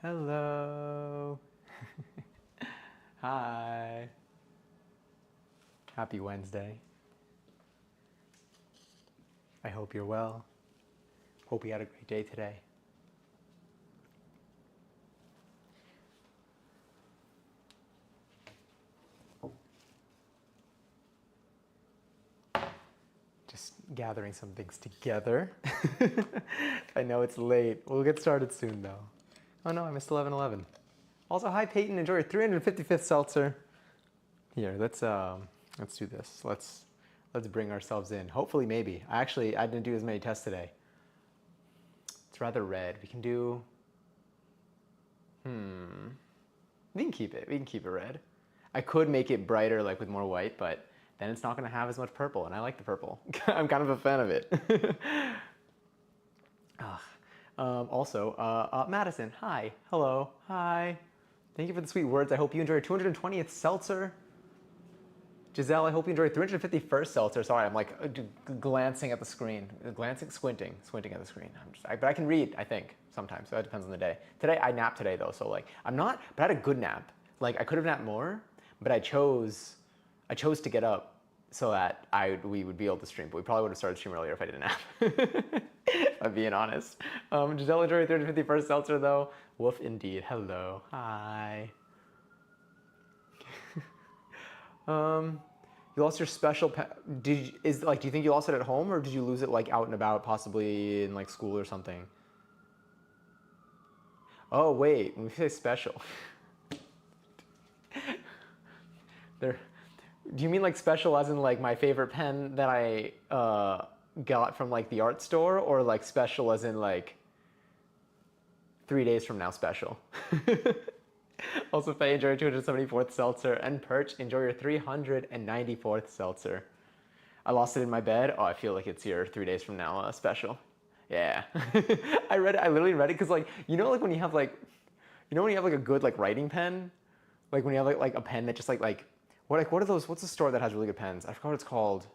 Hello. Hi. Happy Wednesday. I hope you're well. Hope you had a great day today. Just gathering some things together. I know it's late. We'll get started soon though. Oh no, I missed 11:11. Also, hi Peyton, enjoy your 355th seltzer. Here, let's do this. Let's bring ourselves in. Hopefully, maybe. I didn't do as many tests today. It's rather red. We can do. We can keep it. We can keep it red. I could make it brighter, like with more white, but then it's not going to have as much purple, and I like the purple. I'm kind of a fan of it. Also, Madison, hi, hello, hi. Thank you for the sweet words. I hope you enjoy your 220th seltzer. Giselle, I hope you enjoyed 351st seltzer. Sorry, I'm like glancing at the screen, squinting at the screen. But I can read, I think, sometimes. So that depends on the day. Today, I napped today though, so like I'm not, but I had a good nap. Like I could have napped more, but I chose to get up so that we would be able to stream. But we probably would have started stream earlier if I didn't nap. If I'm being honest. Giselle enjoyed 351st seltzer though. Woof indeed. Hello. Hi. You lost your special pen. Do you think you lost it at home, or did you lose it like out and about, possibly in like school or something? Oh wait, when we say special, do you mean like special as in like my favorite pen that I got from like the art store, or like special as in like 3 days from now special? Also, Faye, enjoy your 274th seltzer. And Perch, enjoy your 394th seltzer. I lost it in my bed. Oh, I feel like it's your 3 days from now special. Yeah. I literally read it because like, like when you have like, when you have like a good like writing pen? Like when you have like a pen that just like what are those, what's the store that has really good pens? I forgot what it's called.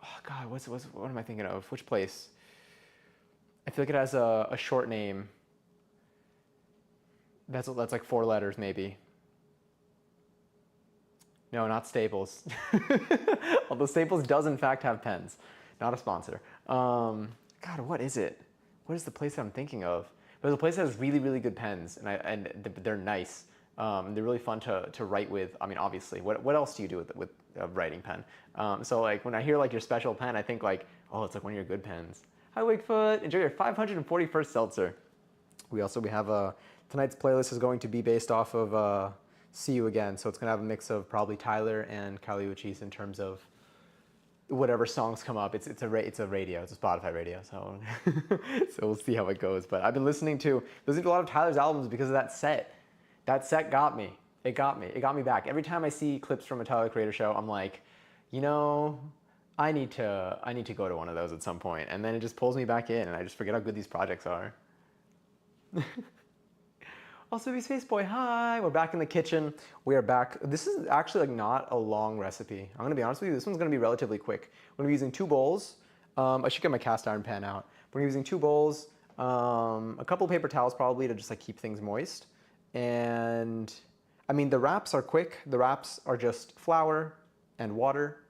Oh God, what am I thinking of? Which place? I feel like it has a short name. That's like 4 letters maybe. No, not Staples. Although Staples does in fact have pens. Not a sponsor. God, what is it? What is the place that I'm thinking of? There's a place that has really, really good pens, and they're nice. They're really fun to write with. I mean, obviously, what else do you do with a writing pen? So like when I hear like your special pen, I think like, oh, it's like one of your good pens. Hi Wakefoot, enjoy your 541st seltzer. We have tonight's playlist is going to be based off of See You Again, so it's going to have a mix of probably Tyler and Kaliuchi's in terms of whatever songs come up. It's a radio, it's a Spotify radio, so so we'll see how it goes. But I've been listening to a lot of Tyler's albums because of that set. That set got me. It got me back. Every time I see clips from a Tyler Creator show, I'm like, I need to go to one of those at some point, and then it just pulls me back in, and I just forget how good these projects are. Also, Space Boy, hi! We're back in the kitchen. We are back. This is actually like not a long recipe. I'm gonna be honest with you. This one's gonna be relatively quick. We're gonna be using 2 bowls. I should get my cast iron pan out. We're using 2 bowls, a couple paper towels probably to just like keep things moist. And I mean the wraps are quick. The wraps are just flour and water,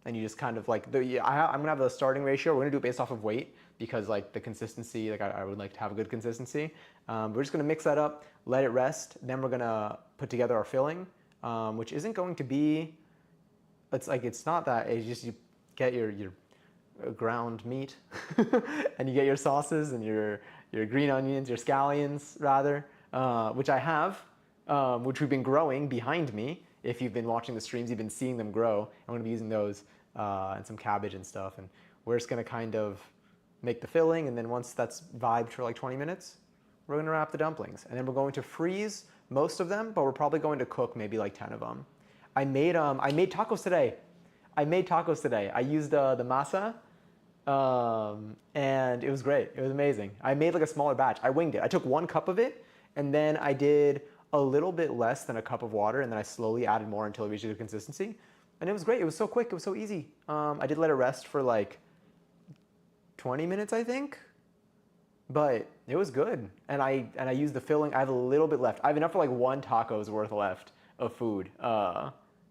and you just kind of like I'm gonna have a starting ratio. We're gonna do it based off of weight, because like the consistency, like I would like to have a good consistency. We're just gonna mix that up, let it rest. Then we're gonna put together our filling, which isn't going to be, it's not that, it's just you get your ground meat and you get your sauces and your green onions, your scallions rather, which I have, which we've been growing behind me. If you've been watching the streams, you've been seeing them grow. I'm gonna be using those and some cabbage and stuff. And we're just gonna kind of make the filling, and then once that's vibed for like 20 minutes, we're gonna wrap the dumplings. And then we're going to freeze most of them, but we're probably going to cook maybe like 10 of them. I made tacos today. I used the masa, and it was great. It was amazing. I made like a smaller batch. I winged it. I took 1 cup of it, and then I did a little bit less than a cup of water, and then I slowly added more until it reached a good consistency. And it was great. It was so quick. It was so easy. I did let it rest for like 20 minutes, I think. But It was good, and I used the filling. I have a little bit left. I have enough for like one taco's worth left of food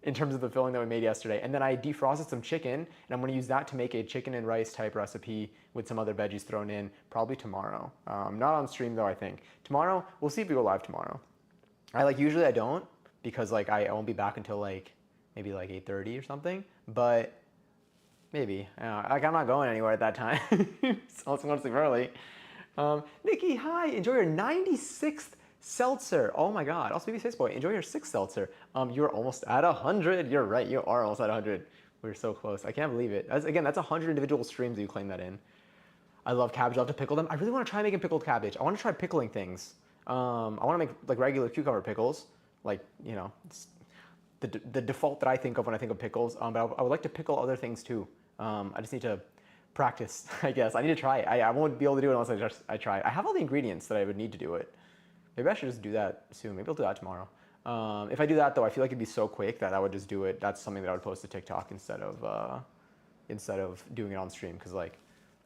in terms of the filling that we made yesterday. And then I defrosted some chicken, and I'm going to use that to make a chicken and rice type recipe with some other veggies thrown in, probably tomorrow. Not on stream though, I think. Tomorrow, we'll see if we go live tomorrow. Usually I don't, because like I won't be back until like maybe like 8:30 or something, but maybe. Like I'm not going anywhere at that time, so I'm going to sleep early. Nikki, hi, enjoy your 96th seltzer. Oh my God. Also, Baby Space Boy, enjoy your 6th seltzer. You're almost at 100. You're right, you are almost at 100. We're so close. I can't believe it. Again, that's 100 individual streams that you claim that in. I love cabbage. I love to pickle them. I really want to try making pickled cabbage. I want to try pickling things. I want to make like regular cucumber pickles, like, you know, the default that I think of when I think of pickles. But I would like to pickle other things too. I just need to practice, I guess. I need to try it. I won't be able to do it unless I try it. I have all the ingredients that I would need to do it. Maybe I should just do that soon. Maybe I'll do that tomorrow. If I do that though, I feel like it'd be so quick that I would just do it. That's something that I would post to TikTok instead of doing it on stream. Because like,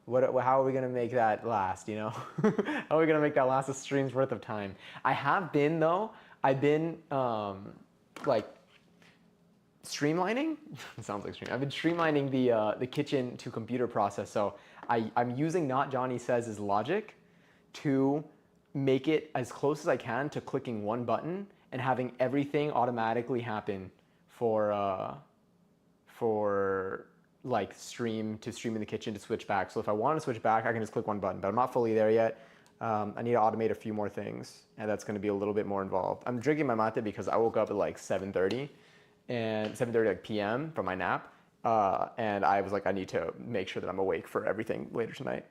how are we gonna make that last? You know, how are we gonna make that last a stream's worth of time? I've been like streamlining. It sounds like stream. I've been streamlining the kitchen to computer process. So I'm using Not Johnny Says' logic to make it as close as I can to clicking one button and having everything automatically happen for like stream in the kitchen to switch back. So if I want to switch back, I can just click one button, but I'm not fully there yet. I need to automate a few more things, and that's going to be a little bit more involved. I'm drinking my mate because I woke up at like 7:30 like p.m. from my nap, and I was like, I need to make sure that I'm awake for everything later tonight.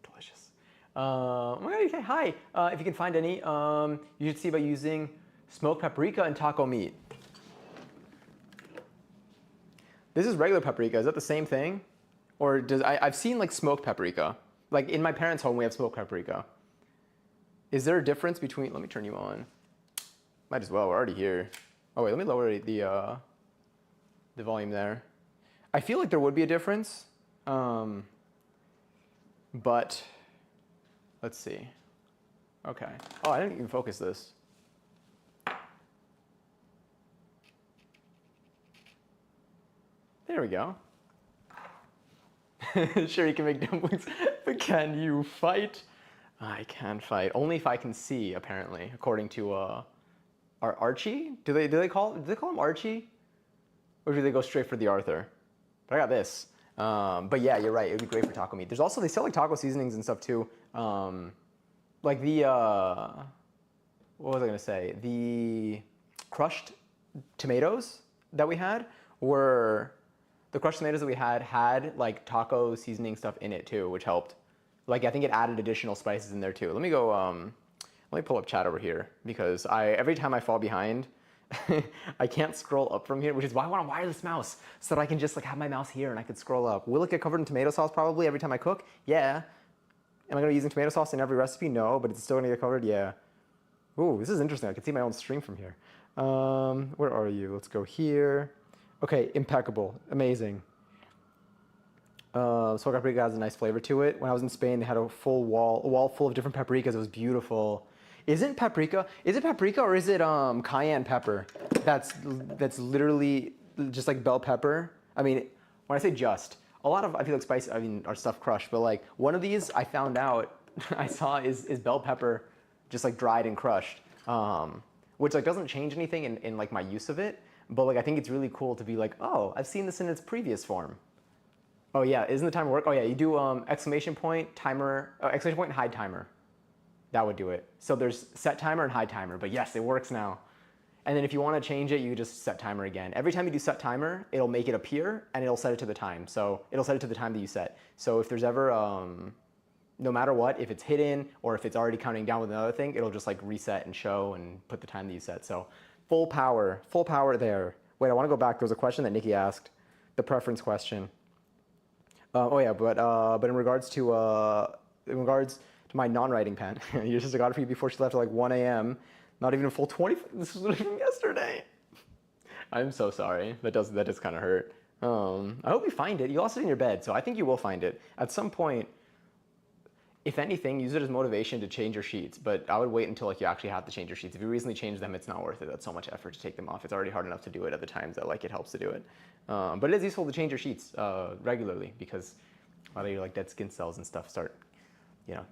Delicious. Okay, hi. If you can find any, you should see about using smoked paprika and taco meat. This is regular paprika. Is that the same thing? Or I've seen like smoked paprika. Like in my parents' home, we have smoked paprika. Is there a difference between, let me turn you on. Might as well, we're already here. Oh wait, let me lower the volume there. I feel like there would be a difference, but let's see. Okay. Oh, I didn't even focus this. There we go. Sure, you can make dumplings, but can you fight? I can fight. Only if I can see, apparently, according to our Archie. Do they call him Archie? Or do they go straight for the Arthur? But I got this. But yeah, you're right. It would be great for taco meat. There's also, they sell like taco seasonings and stuff too. Like the, what was I gonna say? The crushed tomatoes that we had were, the crushed tomatoes that we had like taco seasoning stuff in it too, which helped. Like I think it added additional spices in there too. Let me go, let me pull up chat over here because every time I fall behind, I can't scroll up from here, which is why I want a wireless mouse so that I can just like have my mouse here and I can scroll up. Will it get covered in tomato sauce probably every time I cook? Yeah. Am I gonna be using tomato sauce in every recipe? No, but it's still gonna get covered? Yeah. Ooh, this is interesting. I can see my own stream from here. Where are you? Let's go here. Okay, impeccable, amazing. Smoked paprika has a nice flavor to it. When I was in Spain, they had a wall full of different paprikas. It was beautiful. Is it paprika or is it cayenne pepper? That's literally just like bell pepper. I mean, when I say just, a lot of, I feel like spice, I mean, are stuff crushed, but like one of these I found out, I saw is bell pepper just like dried and crushed, which like doesn't change anything in like my use of it, but like I think it's really cool to be like, oh, I've seen this in its previous form. Oh yeah, isn't the timer work? Oh yeah, you do exclamation point, timer, exclamation point and hide timer. That would do it. So there's set timer and hide timer, but yes, it works now. And then if you want to change it, you just set timer again. Every time you do set timer, it'll make it appear and it'll set it to the time. So it'll set it to the time that you set. So if there's ever, no matter what, if it's hidden or if it's already counting down with another thing, it'll just like reset and show and put the time that you set. So full power there. Wait, I want to go back. There was a question that Nikki asked, the preference question. Oh yeah, but in regards to my non-writing pen, your sister got it for you before she left at like 1 a.m. Not even a full 20. This was from yesterday. I'm so sorry. That does kind of hurt. I hope you find it. You lost it in your bed, so I think you will find it. At some point, if anything, use it as motivation to change your sheets, but I would wait until like you actually have to change your sheets. If you recently changed them, it's not worth it. That's so much effort to take them off. It's already hard enough to do it at the times that like it helps to do it. But it is useful to change your sheets regularly because a lot of your like dead skin cells and stuff start,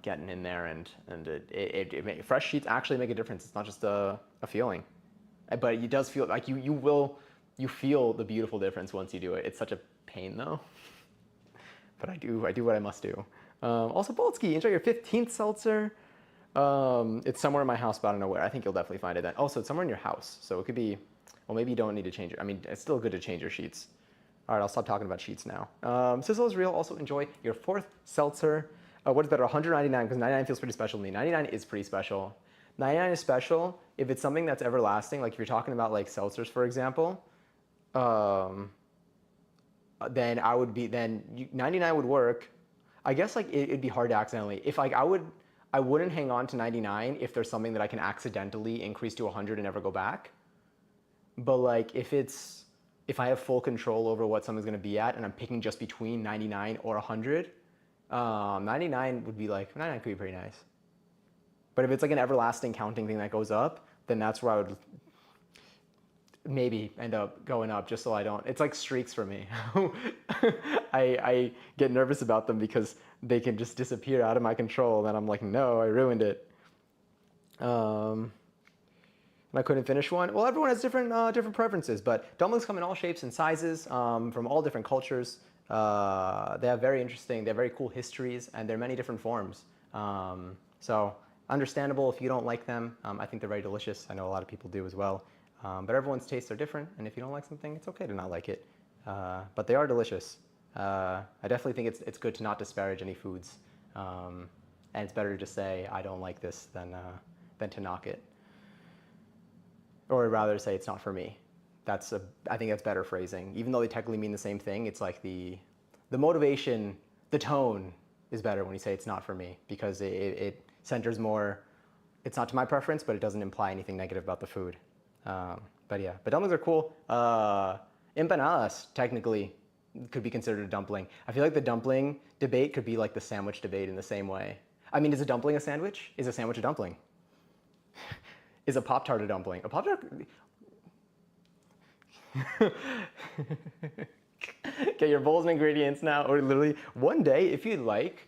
getting in there, and fresh sheets actually make a difference. It's not just a feeling, but it does feel like you feel the beautiful difference once you do it. It's such a pain though, but I do what I must do. Also, Boltsky, enjoy your 15th seltzer. It's somewhere in my house, but I don't know where. I think you'll definitely find it then. Also, it's somewhere in your house, so it could be, well, maybe you don't need to change it. I mean, it's still good to change your sheets. All right, I'll stop talking about sheets now. Sizzle is real. Also, enjoy your 4th seltzer. What is better, 199? Because 99 feels pretty special to me. 99 is pretty special. 99 is special if it's something that's everlasting. Like if you're talking about like seltzers, for example, then 99 would work. I guess like it'd be hard to accidentally. If like I wouldn't hang on to 99 if there's something that I can accidentally increase to 100 and never go back. But like if I have full control over what something's gonna be at and I'm picking just between 99 or 100, 99 would be like, 99 could be pretty nice. But if it's like an everlasting counting thing that goes up, then that's where I would maybe end up going up just so I don't. It's like streaks for me. I get nervous about them because they can just disappear out of my control. And then I'm like, no, I ruined it. And I couldn't finish one. Well, everyone has different preferences, but dumplings come in all shapes and sizes from all different cultures. They have very cool histories, and there are many different forms. So understandable if you don't like them. I think they're very delicious. I know a lot of people do as well. But everyone's tastes are different, and if you don't like something, it's okay to not like it. But they are delicious. I definitely think it's good to not disparage any foods, and it's better to just say I don't like this than to knock it, or rather say it's not for me. I think that's better phrasing. Even though they technically mean the same thing, it's like the motivation, the tone is better when you say it's not for me, because it centers more. It's not to my preference, but it doesn't imply anything negative about the food. But dumplings are cool. Empanadas technically could be considered a dumpling. I feel like the dumpling debate could be like the sandwich debate in the same way. I mean, is a dumpling a sandwich? Is a sandwich a dumpling? Is a Pop-Tart a dumpling? A Pop-Tart... Get your bowls and ingredients now, or literally one day, if you'd like,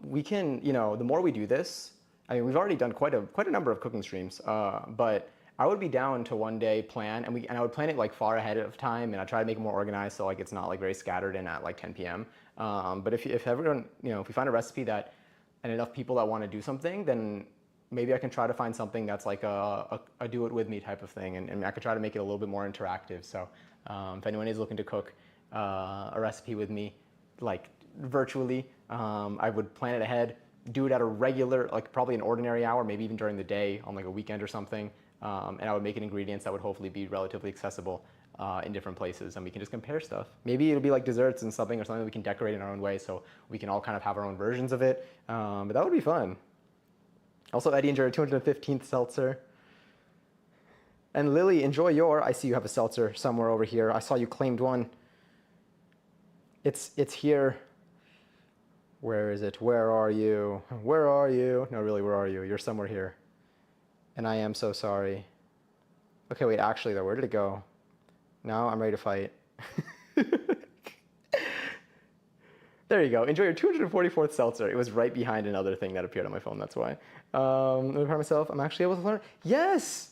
we can, the more we do this, I mean, we've already done quite a number of cooking streams, but I would be down to one day plan, and I would plan it like far ahead of time, and I try to make it more organized so like it's not like very scattered in at like 10 p.m. But if everyone, if we find a recipe and enough people that want to do something, then maybe I can try to find something that's like a do it with me type of thing, and I could try to make it a little bit more interactive. So if anyone is looking to cook a recipe with me, like virtually, I would plan it ahead, do it at a regular, like probably an ordinary hour, maybe even during the day on like a weekend or something. And I would make ingredients that would hopefully be relatively accessible in different places, and we can just compare stuff. Maybe it'll be like desserts and something, or something we can decorate in our own way, so we can all kind of have our own versions of it. But that would be fun. Also, Eddie, enjoy your 215th seltzer. And Lily, enjoy your. I see you have a seltzer somewhere over here. I saw you claimed one. It's here. Where is it? Where are you? Where are you? No, really, where are you? You're somewhere here. And I am so sorry. Okay, wait, actually though, where did it go? Now I'm ready to fight. There you go. Enjoy your 244th seltzer. It was right behind another thing that appeared on my phone, that's why. Let me proud myself, I'm actually able to learn. Yes!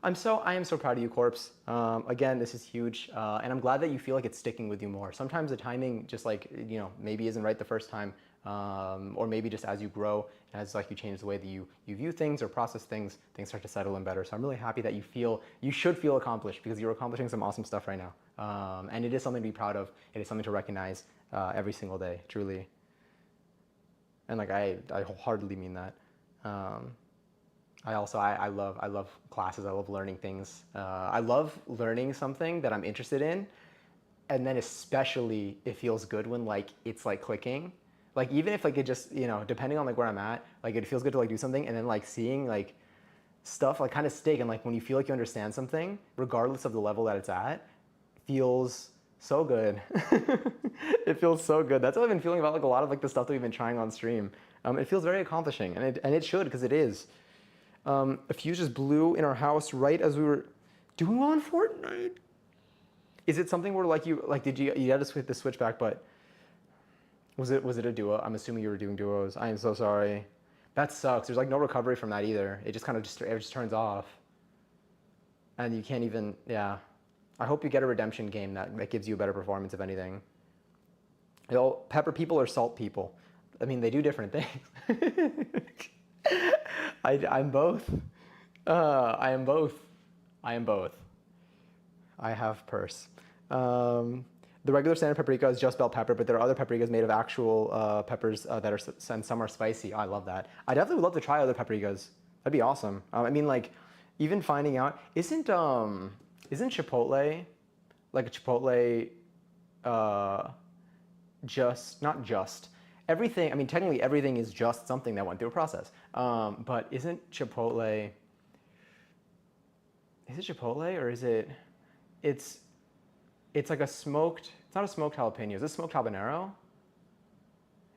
I am so proud of you, Corpse. Again, this is huge, and I'm glad that you feel like it's sticking with you more. Sometimes the timing just like, maybe isn't right the first time, or maybe just as you grow, as like you change the way that you view things or process things, things start to settle in better. So I'm really happy that you should feel accomplished, because you're accomplishing some awesome stuff right now. And it is something to be proud of. It is something to recognize every single day, truly. And like I wholeheartedly mean that. I love classes. I love learning things. I love learning something that I'm interested in, and then especially it feels good when like it's like clicking. Like even if like it just, depending on like where I'm at, like it feels good to like do something, and then like seeing like stuff like kind of stick, and like when you feel like you understand something, regardless of the level that it's at, feels So good. It feels so good. That's what I've been feeling about like a lot of like the stuff that we've been trying on stream. It feels very accomplishing, and it should because it is. A fuse just blew in our house right as we were doing well in Fortnite. Is it something where like did you had to switch the switch back, but was it a duo? I'm assuming you were doing duos. I am so sorry. That sucks. There's like no recovery from that either. It just kind of it just turns off, and you can't even yeah. I hope you get a redemption game that gives you a better performance, if anything. You know, pepper people or salt people? I mean, they do different things. I'm both. I am both. I am both. I have purse. The regular standard paprika is just bell pepper, but there are other paprikas made of actual peppers that are, and some are spicy. Oh, I love that. I definitely would love to try other paprikas. That'd be awesome. I mean, like, even finding out, isn't Chipotle, like a Chipotle, not just, everything, I mean, technically everything is just something that went through a process. But isn't Chipotle, is it Chipotle or is it, it's like a smoked, it's not a smoked jalapeno, is it smoked habanero?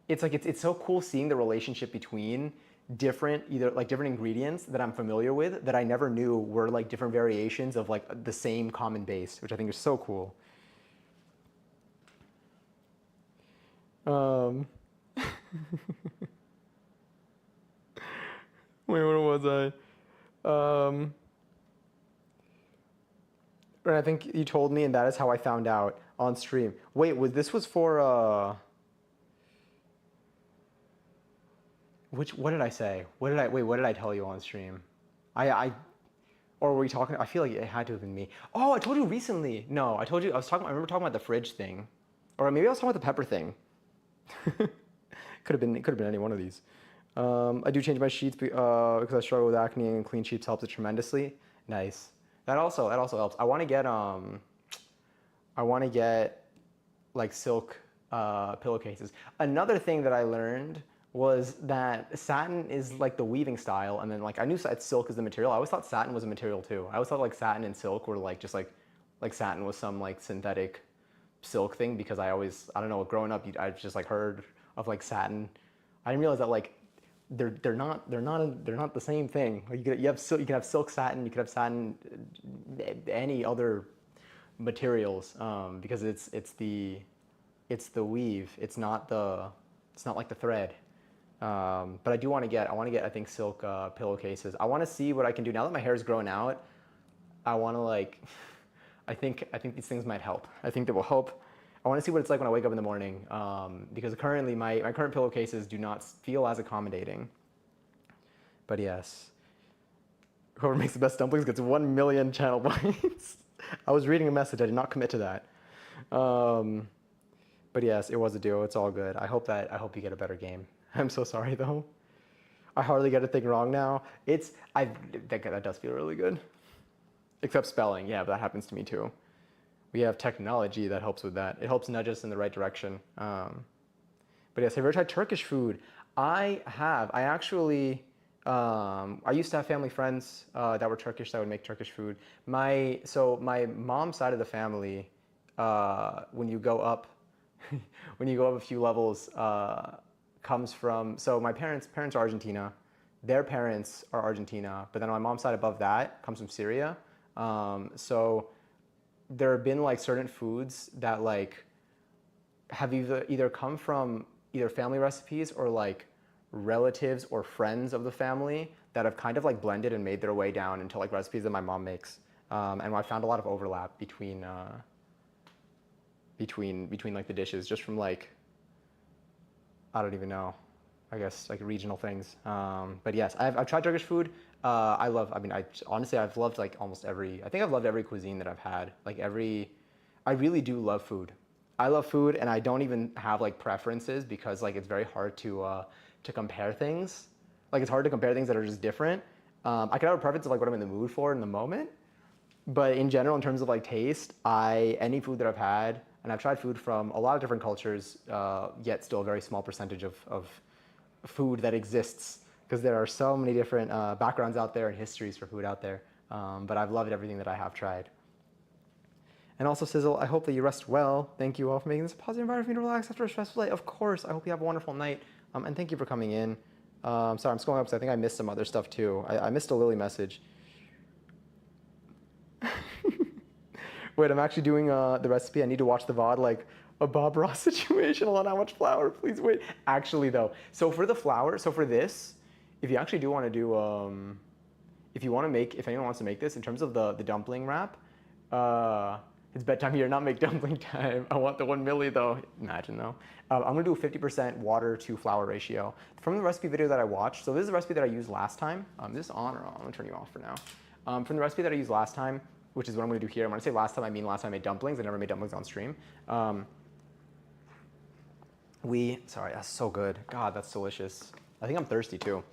It's like, it's so cool seeing the relationship between different ingredients that I'm familiar with that I never knew were like different variations of like the same common base, which I think is so cool. Wait, what was I? And I think you told me, and that is how I found out on stream. Wait, this was for what did I say? What did I tell you on stream? Or were we talking? I feel like it had to have been me. Oh, I told you recently. No, I told you. I remember talking about the fridge thing, or maybe I was talking about the pepper thing. Could have been any one of these. I do change my sheets because I struggle with acne, and clean sheets helps it tremendously. Nice. That also helps. I want to get like silk pillowcases. Another thing that I learned was that satin is like the weaving style, and then like I knew silk is the material. I always thought satin was a material too. I always thought like satin and silk were like just like satin was some like synthetic silk thing because I don't know, growing up I just like heard of like satin. I didn't realize that like they're not the same thing. Like you can have silk satin, you could have satin, any other materials because it's the weave. It's not like the thread. But I want to get I think silk pillowcases. I want to see what I can do now that my hair is growing out. I want to like I think these things might help. I think they will help. I want to see what it's like when I wake up in the morning because currently my current pillowcases do not feel as accommodating. But yes, whoever makes the best dumplings gets 1 million channel points. I was reading a message. I did not commit to that. But yes, it was a duo. It's all good. I hope you get a better game. I'm so sorry though. I hardly get a thing wrong now. That does feel really good. Except spelling. Yeah, that happens to me too. We have technology that helps with that. It helps nudge us in the right direction. But yes, have you ever tried Turkish food? I have. I actually, I used to have family friends that were Turkish that would make Turkish food. My mom's side of the family, when you go up a few levels, comes from, so my parents are Argentina. Their parents are Argentina, but then on my mom's side above that comes from Syria. So there have been like certain foods that like have either come from either family recipes or like relatives or friends of the family that have kind of like blended and made their way down into like recipes that my mom makes. And I found a lot of overlap between like the dishes just from like, I don't even know, I guess like regional things. But yes, I've tried Turkish food. I've loved like I think I've loved every cuisine that I've had. I really do love food. I love food and I don't even have like preferences because like it's very hard to compare things. Like it's hard to compare things that are just different. I can have a preference of like what I'm in the mood for in the moment. But in general, in terms of like taste, any food that I've had, and I've tried food from a lot of different cultures, yet still a very small percentage of food that exists because there are so many different backgrounds out there and histories for food out there. But I've loved everything that I have tried. And also, Sizzle, I hope that you rest well. Thank you all for making this a positive environment for me to relax after a stressful day. Of course, I hope you have a wonderful night. And thank you for coming in. Sorry, I'm scrolling up because I think I missed some other stuff too. I missed a Lily message. Wait, I'm actually doing the recipe. I need to watch the VOD like a Bob Ross situation on how much flour. Please wait. Actually, though, so for the flour, so for this, if you actually do want to do, if anyone wants to make this in terms of the dumpling wrap, it's bedtime here, not make dumpling time. I want the 1 milli though. Imagine though. I'm gonna do a 50% water to flour ratio from the recipe video that I watched. So this is the recipe that I used last time. Is this on or off? I'm gonna turn you off for now. From the recipe that I used last time, which is what I'm gonna do here. When I say last time, I mean last time I made dumplings. I never made dumplings on stream. Sorry, that's so good. God, that's delicious. I think I'm thirsty too.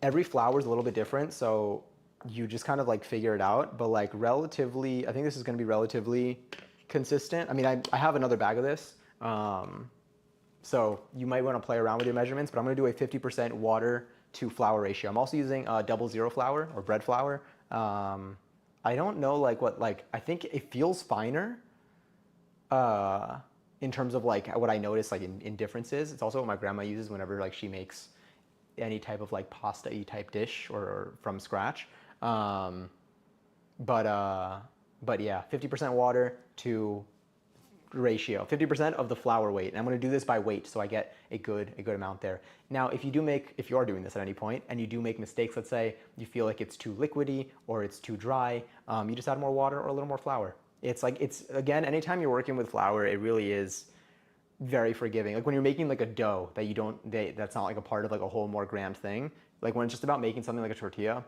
Every flour is a little bit different, so you just kind of like figure it out. But like relatively, I think this is gonna be relatively consistent. I mean, I have another bag of this. So you might wanna play around with your measurements, but I'm gonna do a 50% water to flour ratio. I'm also using 00 flour or bread flour. I don't know I think it feels finer in terms of like what I notice like in differences. It's also what my grandma uses whenever like she makes any type of like pasta-y type dish or from scratch. But yeah, 50% water to ratio, 50% of the flour weight. And I'm gonna do this by weight so I get a good amount there. Now, if you are doing this at any point and you do make mistakes, let's say you feel like it's too liquidy or it's too dry, you just add more water or a little more flour. Again, anytime you're working with flour, it really is very forgiving. Like when you're making like a dough that's not like a part of like a whole more grand thing. Like when it's just about making something like a tortilla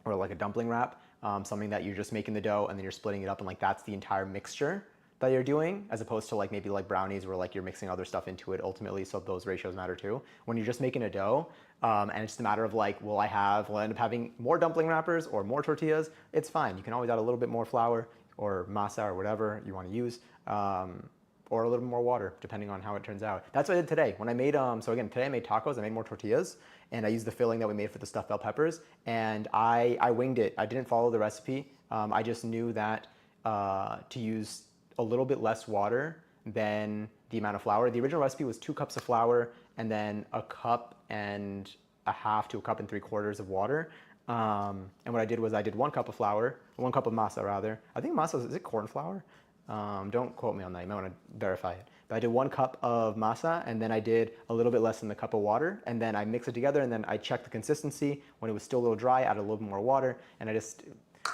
or like a dumpling wrap, something that you're just making the dough and then you're splitting it up and like that's the entire mixture that you're doing, as opposed to like maybe like brownies where like you're mixing other stuff into it ultimately, so those ratios matter too. When you're just making a dough, and it's just a matter of like, will I end up having more dumpling wrappers or more tortillas? It's fine. You can always add a little bit more flour or masa or whatever you want to use, or a little bit more water, depending on how it turns out. That's what I did today. When I made, so again, today I made tacos, I made more tortillas, and I used the filling that we made for the stuffed bell peppers, and I winged it. I didn't follow the recipe. I just knew that to use a little bit less water than the amount of flour. The original recipe was 2 cups of flour and then 1.5 cups to 1.75 cups of water. And what I did was I did 1 cup of flour, 1 cup of masa rather. I think masa, is it corn flour? Don't quote me on that, you might want to verify it. But I did 1 cup of masa and then I did a little bit less than the cup of water, and then I mixed it together and then I checked the consistency. When it was still a little dry, I added a little bit more water, and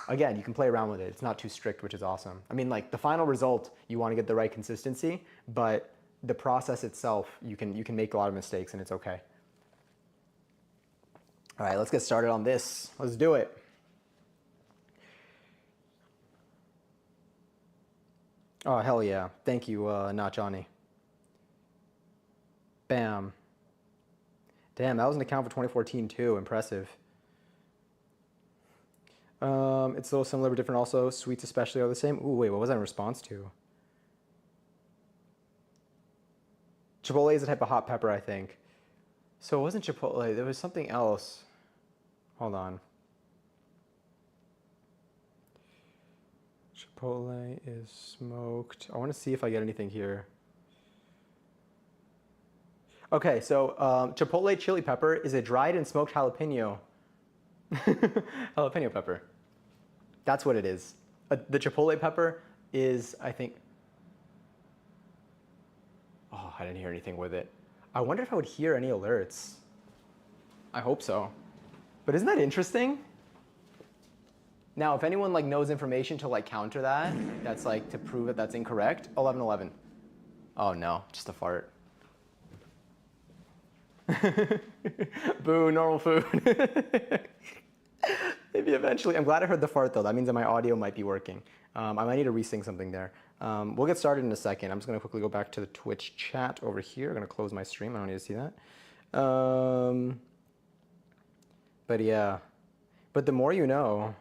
again, you can play around with it. It's not too strict, which is awesome. I mean, like the final result, you want to get the right consistency, but the process itself, you can make a lot of mistakes and it's okay. All right, let's get started on this. Let's do it. Oh, hell yeah. Thank you, Not Johnny. Bam. Damn, that was an account for 2014 too. Impressive. It's a little similar but different also. Sweets especially are the same. Ooh, wait, what was that in response to? Chipotle is a type of hot pepper, I think. So it wasn't chipotle, there was something else. Hold on. Chipotle is smoked. I want to see if I get anything here. Okay, so chipotle chili pepper is a dried and smoked jalapeno. Jalapeno pepper. That's what it is. The chipotle pepper is, I think... Oh, I didn't hear anything with it. I wonder if I would hear any alerts. I hope so. But isn't that interesting? Now, if anyone like knows information to like counter that, that's like to prove that that's incorrect, 1111. Oh no, just a fart. Boo, normal food. Maybe eventually. I'm glad I heard the fart though. That means that my audio might be working. I might need to resync something there. We'll get started in a second. I'm just going to quickly go back to the Twitch chat over here. I'm going to close my stream. I don't need to see that. But yeah. But the more you know.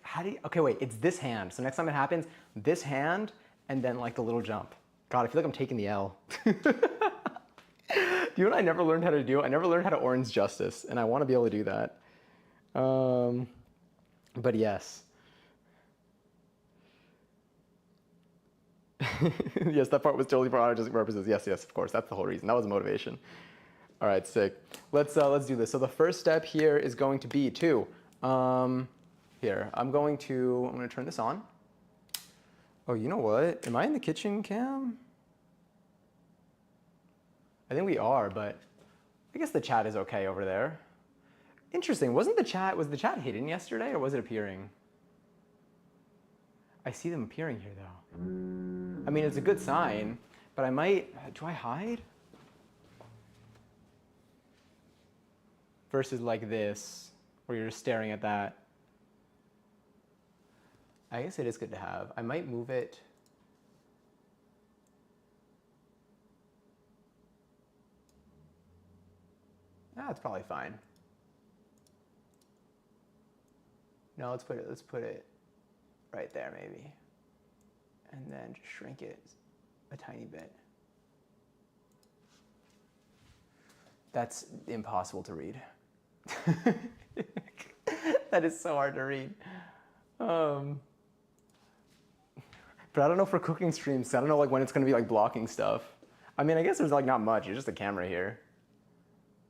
How do you, okay, wait, it's this hand. So next time it happens, this hand and then like the little jump. God, I feel like I'm taking the L. you know what I never learned how to do? I never learned how to orange justice, and I want to be able to do that. But yes. Yes, that part was totally for autistic purposes. Yes, of course. That's the whole reason. That was motivation. All right, sick. Let's do this. So the first step here is going to be to, here, I'm going to turn this on. Oh, you know what? Am I in the kitchen cam? I think we are, but I guess the chat is okay over there. Interesting. Was the chat hidden yesterday or was it appearing? I see them appearing here though. I mean, it's a good sign, but I might, do I hide? Versus like this, where you're just staring at that. I guess it is good to have. I might move it. It's probably fine. No, let's put it right there maybe. And then just shrink it a tiny bit. That's impossible to read. That is so hard to read. But I don't know for cooking streams. I don't know like when it's gonna be like blocking stuff. I mean, I guess there's like not much. It's just a camera here.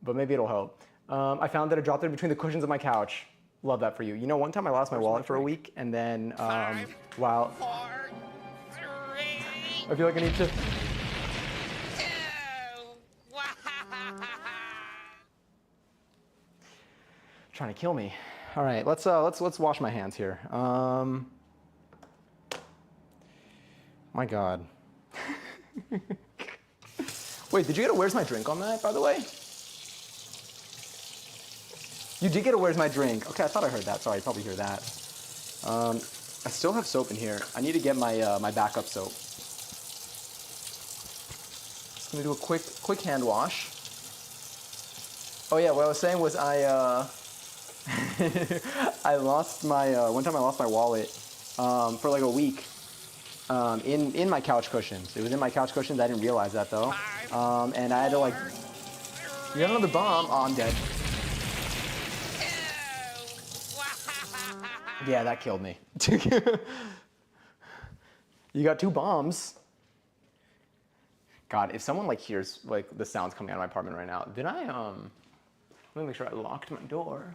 But maybe it'll help. I found that it dropped it between the cushions of my couch. Love that for you. You know, one time I lost my wallet for a week, and then while 4, 3, I feel like I need to. 2, Trying to kill me. All right, let's wash my hands here. My God. Wait, did you get a "Where's my drink" on that, by the way? You did get a "Where's my drink"? Okay, I thought I heard that. Sorry, I probably hear that. I still have soap in here. I need to get my my backup soap. Just gonna do a quick hand wash. Oh yeah, what I was saying was I lost my one time I lost my wallet for like a week in my couch cushions. It was in my couch cushions. I didn't realize that though, and I had to like. You got another bomb? Oh, I'm dead. Yeah, that killed me. You got 2 bombs. God, if someone like hears like the sounds coming out of my apartment right now, did I let me make sure I locked my door.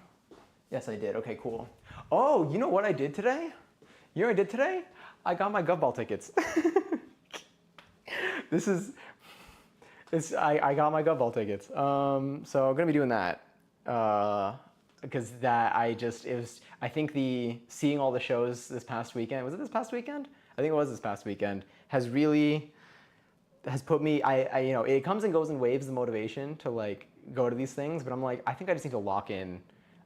Yes, I did. Okay, cool. Oh, you know what I did today? You know what I did today? I got my Gov Ball tickets. I got my Gov Ball tickets. So I'm gonna be doing that. Because I think seeing all the shows this past weekend, was it this past weekend? I think it was this past weekend, has put me, you know, it comes and goes in waves, the motivation to like go to these things, but I'm like, I think I just need to lock in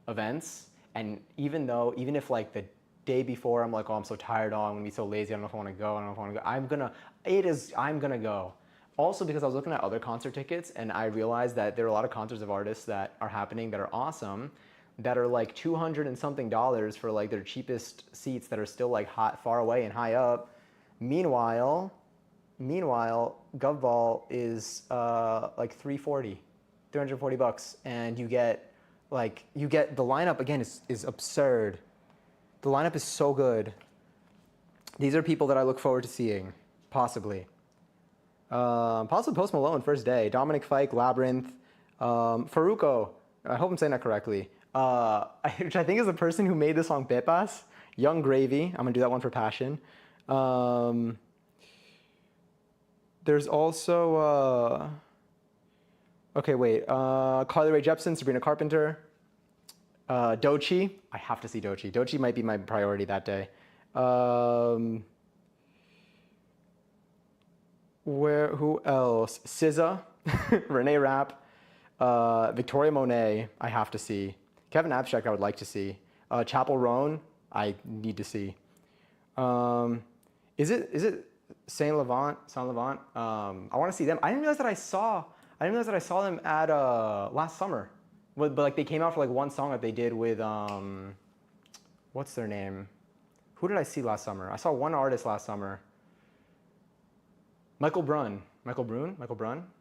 events. And even if like the day before I'm like, oh, I'm so tired, oh, I'm gonna be so lazy, I don't know if I wanna go, I'm gonna go. Also because I was looking at other concert tickets and I realized that there are a lot of concerts of artists that are happening that are awesome, that are like $200 and something for like their cheapest seats that are still like far away and high up. Meanwhile, Gov Ball is like $340 bucks, and you get the lineup again is absurd. The lineup is so good. These are people that I look forward to seeing, possibly. Possibly Post Malone first day, Dominic Fike, Labyrinth, Faruko. I hope I'm saying that correctly. Which I think is the person who made the song Pepas. Young Gravy. I'm gonna do that one for Passion. There's also okay, wait. Carly Rae Jepsen, Sabrina Carpenter, Doechii. I have to see Doechii. Doechii might be my priority that day. Who else? SZA, Renee Rapp, Victoria Monet. I have to see. Kevin Abstract. I would like to see. Chapel Roan. I need to see. Is it Saint Laurent? I want to see them. I didn't realize that I saw them at last summer. But like they came out for like one song that they did with what's their name? Who did I see last summer? I saw one artist last summer. Michael Brun. I think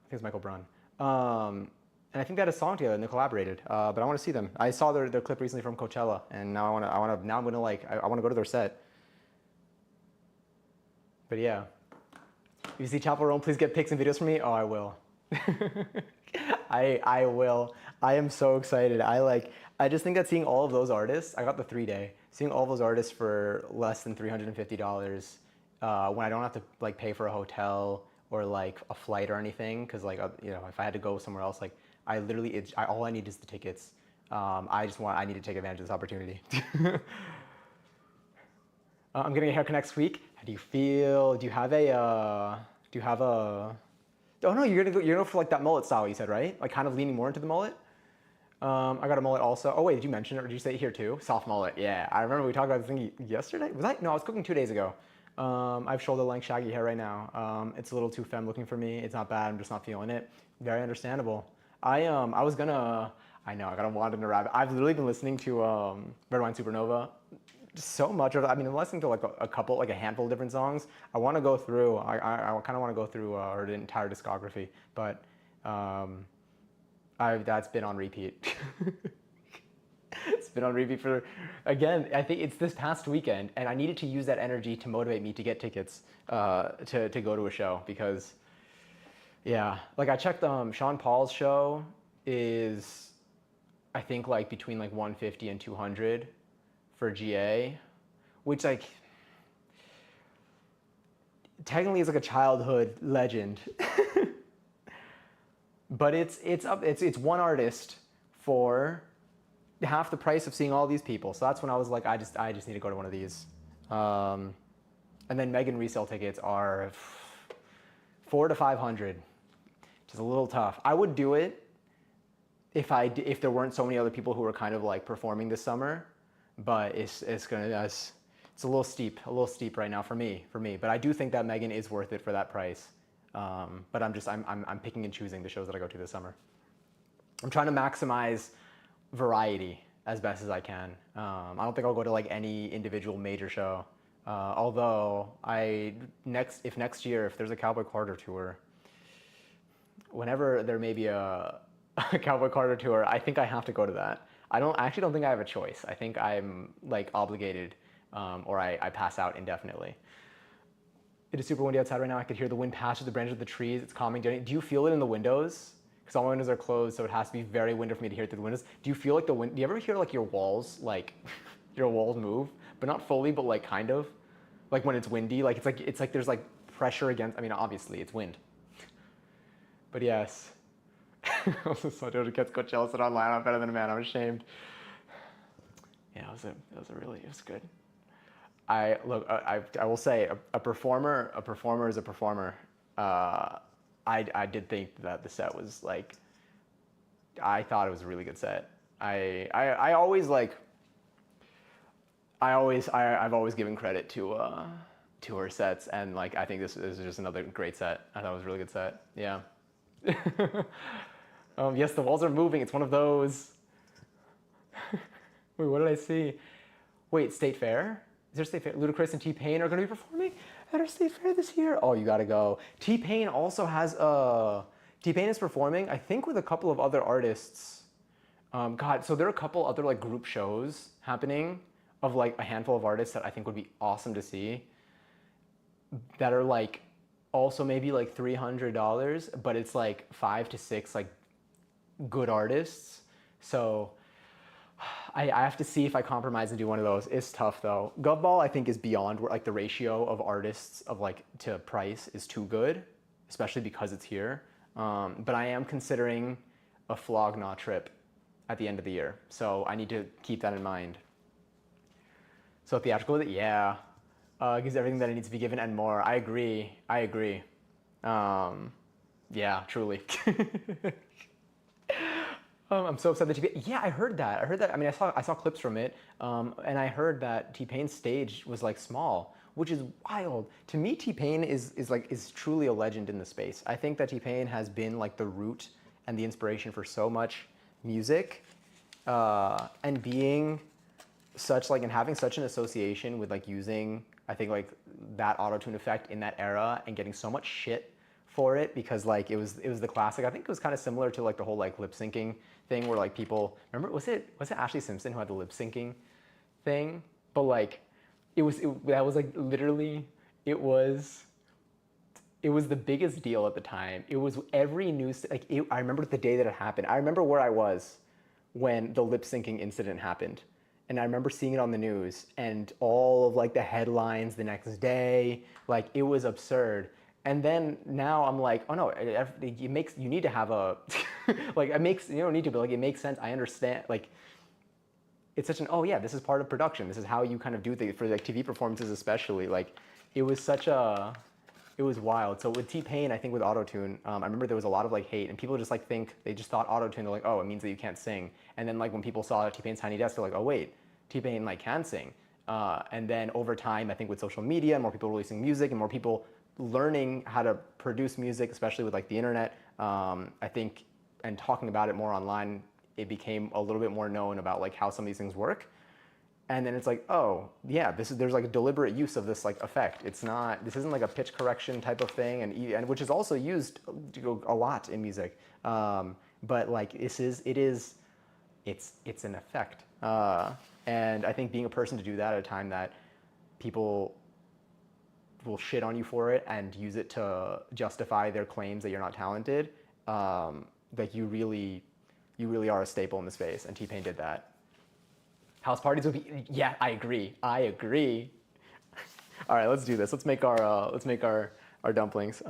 it's Michael Brun. And I think they had a song together and they collaborated. But I want to see them. I saw their clip recently from Coachella, and now I'm gonna like I want to go to their set. But yeah, if you see Chapel Roan, please get pics and videos from me. Oh, I will. I will. I am so excited. I just think that seeing all of those artists, I got the 3-day, seeing all of those artists for less than $350 when I don't have to like pay for a hotel or like a flight or anything, because like you know, if I had to go somewhere else, like I literally all I need is the tickets. I need to take advantage of this opportunity. I'm getting a haircut next week. How do you feel? Do you have a Oh no, you're gonna go for like that mullet style you said, right? Like kind of leaning more into the mullet. I got a mullet also. Oh wait, did you mention it or did you say it here too? Soft mullet. Yeah, I remember we talked about this thing yesterday. Was I? No, I was cooking 2 days ago. I have shoulder length shaggy hair right now. It's a little too femme looking for me. It's not bad. I'm just not feeling it. Very understandable. I was gonna. I know I gotta wander in a rabbit. I've literally been listening to Red Wine Supernova. So much of it. I mean, I'm listening to like a handful of different songs. I want to go through. I kind of want to go through her entire discography, but that's been on repeat. It's been on repeat for, again, I think it's this past weekend, and I needed to use that energy to motivate me to get tickets to go to a show because, yeah, like I checked Sean Paul's show is, I think like between like 150 and 200 for GA, which like technically is like a childhood legend, but it's one artist for half the price of seeing all these people. So that's when I was like, I just need to go to one of these. And then Megan resale tickets are 400 to 500, which is a little tough. I would do it if there weren't so many other people who were kind of like performing this summer, but it's a little steep right now for me. But I do think that Megan is worth it for that price. But I'm picking and choosing the shows that I go to this summer. I'm trying to maximize variety as best as I can. I don't think I'll go to like any individual major show. Although if next year, if there's a Cowboy Carter tour, whenever there may be a Cowboy Carter tour, I think I have to go to that. I actually don't think I have a choice. I think I'm like obligated, or I pass out indefinitely. It is super windy outside right now. I could hear the wind pass through the branches of the trees. It's calming. Do you feel it in the windows? Because all my windows are closed, so it has to be very windy for me to hear it through the windows. Do you feel like the wind? Do you ever hear like your walls, like your walls move, but not fully, but like kind of, like when it's windy, like it's like there's like pressure against. I mean, obviously it's wind, but yes. Also, so Doja Cat's Coachella said online, I'm better than a man. I'm ashamed. Yeah, it was good. I will say a performer is a performer. I did think that the set was like, I thought it was a really good set. I've always given credit to her sets, and like I think this is just another great set. I thought it was a really good set. Yeah. Yes, the walls are moving. It's one of those. Wait, what did I see? Wait, State Fair? Is there State Fair? Ludacris and T-Pain are going to be performing at our State Fair this year? Oh, you got to go. T-Pain also has T-Pain is performing, I think, with a couple of other artists. God, so there are a couple other like group shows happening of like a handful of artists that I think would be awesome to see. That are like also maybe like $300, but it's like 5 to 6 like good artists. So I have to see if I compromise and do one of those. It's tough though. Govball I think is beyond where like the ratio of artists of like to price is too good, especially because it's here. But I am considering a Flog Gnaw trip at the end of the year. So I need to keep that in mind. So theatrical with it, yeah. Gives everything that it needs to be given and more. I agree. Yeah, truly. I'm so upset that T-Pain. Yeah, I heard that. I mean, I saw clips from it, and I heard that T-Pain's stage was like small, which is wild. To me, T-Pain is truly a legend in the space. I think that T-Pain has been like the root and the inspiration for so much music, and being such like and having such an association with like using I think like that auto-tune effect in that era and getting so much shit for it because like it was the classic. I think it was kind of similar to like the whole like lip syncing thing where like people remember was it Ashley Simpson who had the lip syncing thing? But like that was like literally it was the biggest deal at the time. It was every news I remember the day that it happened. I remember where I was when the lip syncing incident happened. And I remember seeing it on the news and all of like the headlines the next day, like it was absurd. And then now I'm like, oh no, it makes, you need to have a, like it makes, you don't need to, but like it makes sense. I understand, like it's such an, oh yeah, this is part of production. This is how you kind of do things for like TV performances especially. Like it was such a, it was wild. So with T-Pain, I think with autotune, I remember there was a lot of like hate and people just like they just thought autotune, they're like, oh, it means that you can't sing. And then like when people saw T-Pain's Tiny Desk, they're like, oh wait, T-Pain like can sing. And then over time, I think with social media, more people releasing music and more people learning how to produce music, especially with like the internet, I think, and talking about it more online, it became a little bit more known about like how some of these things work. And then it's like, oh yeah, there's like a deliberate use of this like effect. This isn't like a pitch correction type of thing, and which is also used a lot in music. But like it's an effect. And I think being a person to do that at a time that people will shit on you for it and use it to justify their claims that you're not talented, like you really are a staple in the space, and T-Pain did that. House parties would be, yeah, I agree. All right, let's do this. Let's make our dumplings.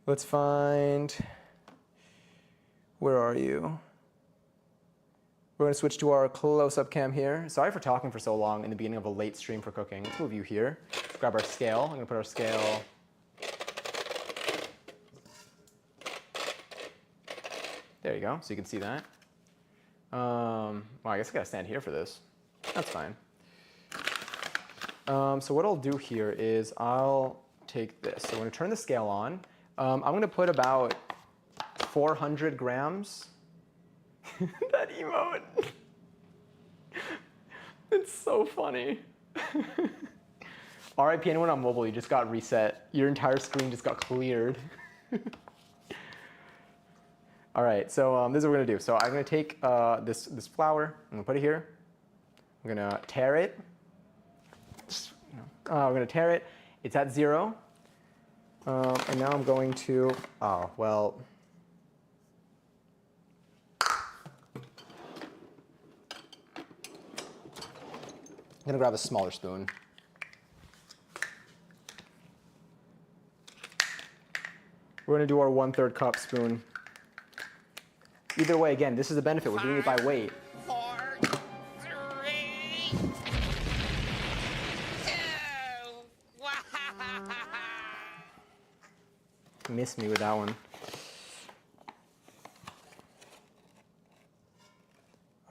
Let's find, where are you? We're gonna switch to our close-up cam here. Sorry for talking for so long in the beginning of a late stream for cooking. Let's move you here. Let's grab our scale. I'm gonna put our scale. There you go, so you can see that. Well, I guess I gotta stand here for this. That's fine. So what I'll do here is I'll take this. So I'm gonna turn the scale on. I'm gonna put about 400 grams. That emote. It's so funny. RIP anyone on mobile, you just got reset. Your entire screen just got cleared. All right, so this is what we're gonna do. So I'm gonna take this flour, I'm gonna put it here. I'm gonna tare it. We're gonna tare it. It's at 0. And now I'm going to, oh, well. I'm gonna grab a smaller spoon. We're gonna do our 1/3 cup spoon. Either way, again, this is the benefit. We're doing it by weight. 4, 3, 2. Missed me with that one.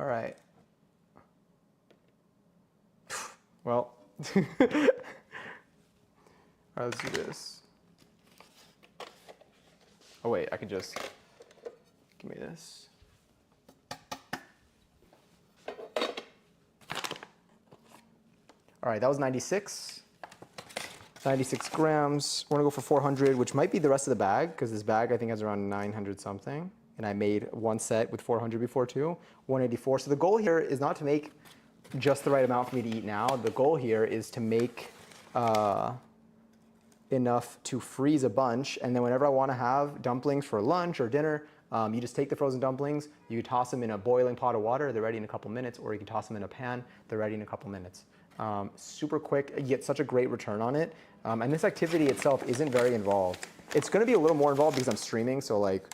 All right. Well, all right, let's do this. Oh wait, I could just, give me this. All right, that was 96 grams. We're gonna go for 400, which might be the rest of the bag, because this bag I think has around 900 something. And I made one set with 400 before too, 184. So the goal here is not to make just the right amount for me to eat now. The goal here is to make enough to freeze a bunch, and then whenever I want to have dumplings for lunch or dinner, you just take the frozen dumplings, you toss them in a boiling pot of water, they're ready in a couple minutes, or you can toss them in a pan, they're ready in a couple minutes. Super quick, you get such a great return on it, and this activity itself isn't very involved. It's going to be a little more involved because I'm streaming, so like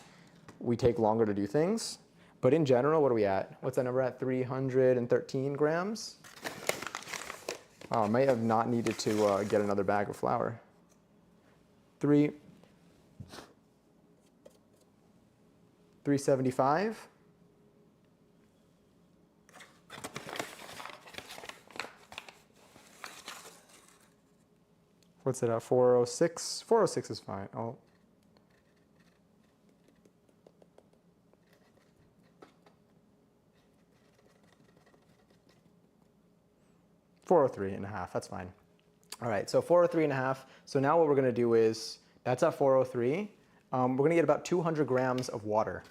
we take longer to do things. But in general, what are we at? What's that number at? 313 grams? Oh, I might have not needed to get another bag of flour. 375. What's it at? 406? 406 is fine. Oh. 403.5, that's fine. All right, so 403.5. So now what we're gonna do is, That's at 403. We're gonna get about 200 grams of water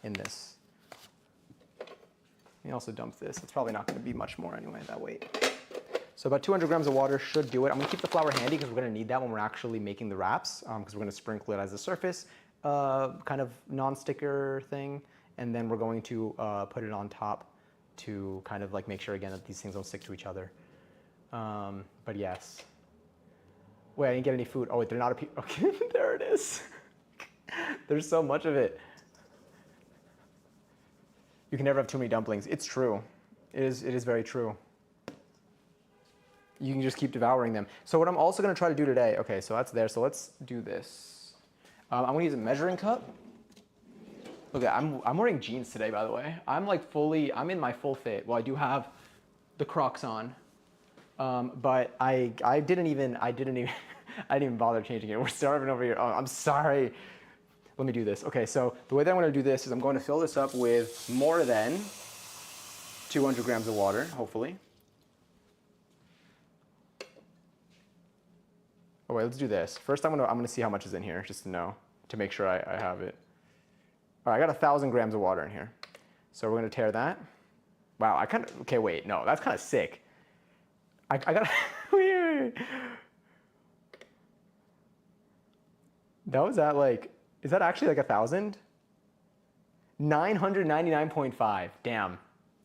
in this. Let me also dump this. It's probably not gonna be much more anyway, that weight. So about 200 grams of water should do it. I'm gonna keep the flour handy because we're gonna need that when we're actually making the wraps, because we're gonna sprinkle it as a surface, kind of non-sticker thing, and then we're going to put it on top to kind of like make sure again that these things don't stick to each other. But yes. Wait, I didn't get any food. Oh wait, they're not a piece. Okay, there it is. There's so much of it. You can never have too many dumplings. It's true. It is very true. You can just keep devouring them. So what I'm also gonna try to do today, okay, so that's there. So let's do this. I'm gonna use a measuring cup. Look, I'm wearing jeans today, by the way. I'm like I'm in my full fit. Well, I do have the Crocs on, but I didn't even bother changing it. We're starving over here. Oh, I'm sorry. Let me do this. Okay, so the way that I'm gonna do this is I'm going to fill this up with more than 200 grams of water, hopefully. Oh wait, let's do this. First, I'm gonna see how much is in here, just to know, to make sure I have it. All right, I got 1,000 grams of water in here. So we're gonna tear that. Wow, okay, wait, no, that's kind of sick. I got, wait. That was at like, is that actually like 1,000? 999.5, damn,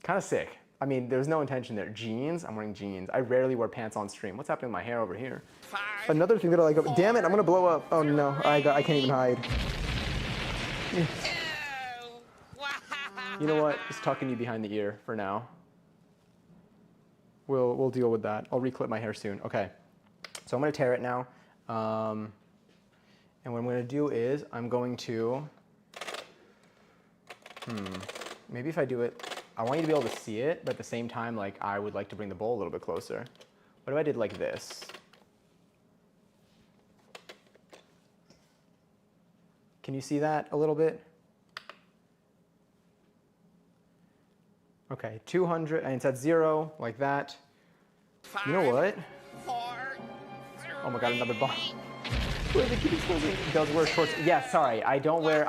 kind of sick. I mean, there's no intention there. Jeans, I'm wearing jeans. I rarely wear pants on stream. What's happening with my hair over here? 5, Another thing that I like, damn it, I'm gonna blow up. Oh no, I can't even hide. 2, wow. You know what, just tucking you behind the ear for now. We'll deal with that. I'll reclip my hair soon. Okay, so I'm gonna tear it now. And what I'm gonna do is I'm going to, maybe if I do it, I want you to be able to see it, but at the same time, like I would like to bring the bowl a little bit closer. What if I did like this? Can you see that a little bit? Okay, 200, and it's at 0, like that. 5, You know what? 4, 3, Oh my god, another bomb. Wait, they keep exposing. Does wear shorts? Yeah, sorry. I don't wear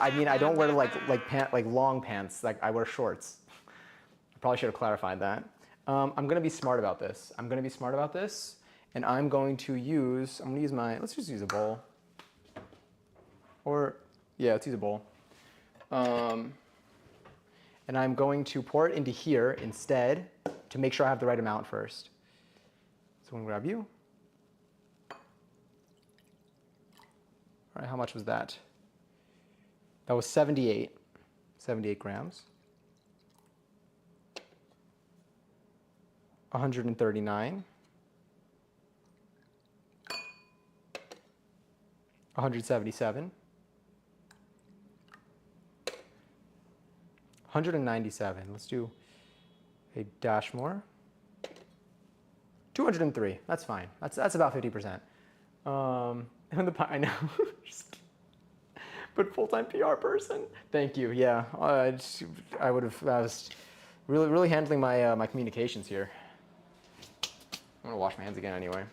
like long pants. Like I wear shorts. I probably should have clarified that. I'm gonna be smart about this. And I'm going to use. Let's just use a bowl. Or yeah, let's use a bowl. And I'm going to pour it into here instead to make sure I have the right amount first. So I'm gonna grab you. All right, how much was that? That was 78 grams. 139. 177. 197. Let's do a dash more. 203. That's fine. That's about 50%. I know. But full-time PR person. Thank you. Yeah, I was really handling my my communications here. I'm gonna wash my hands again anyway.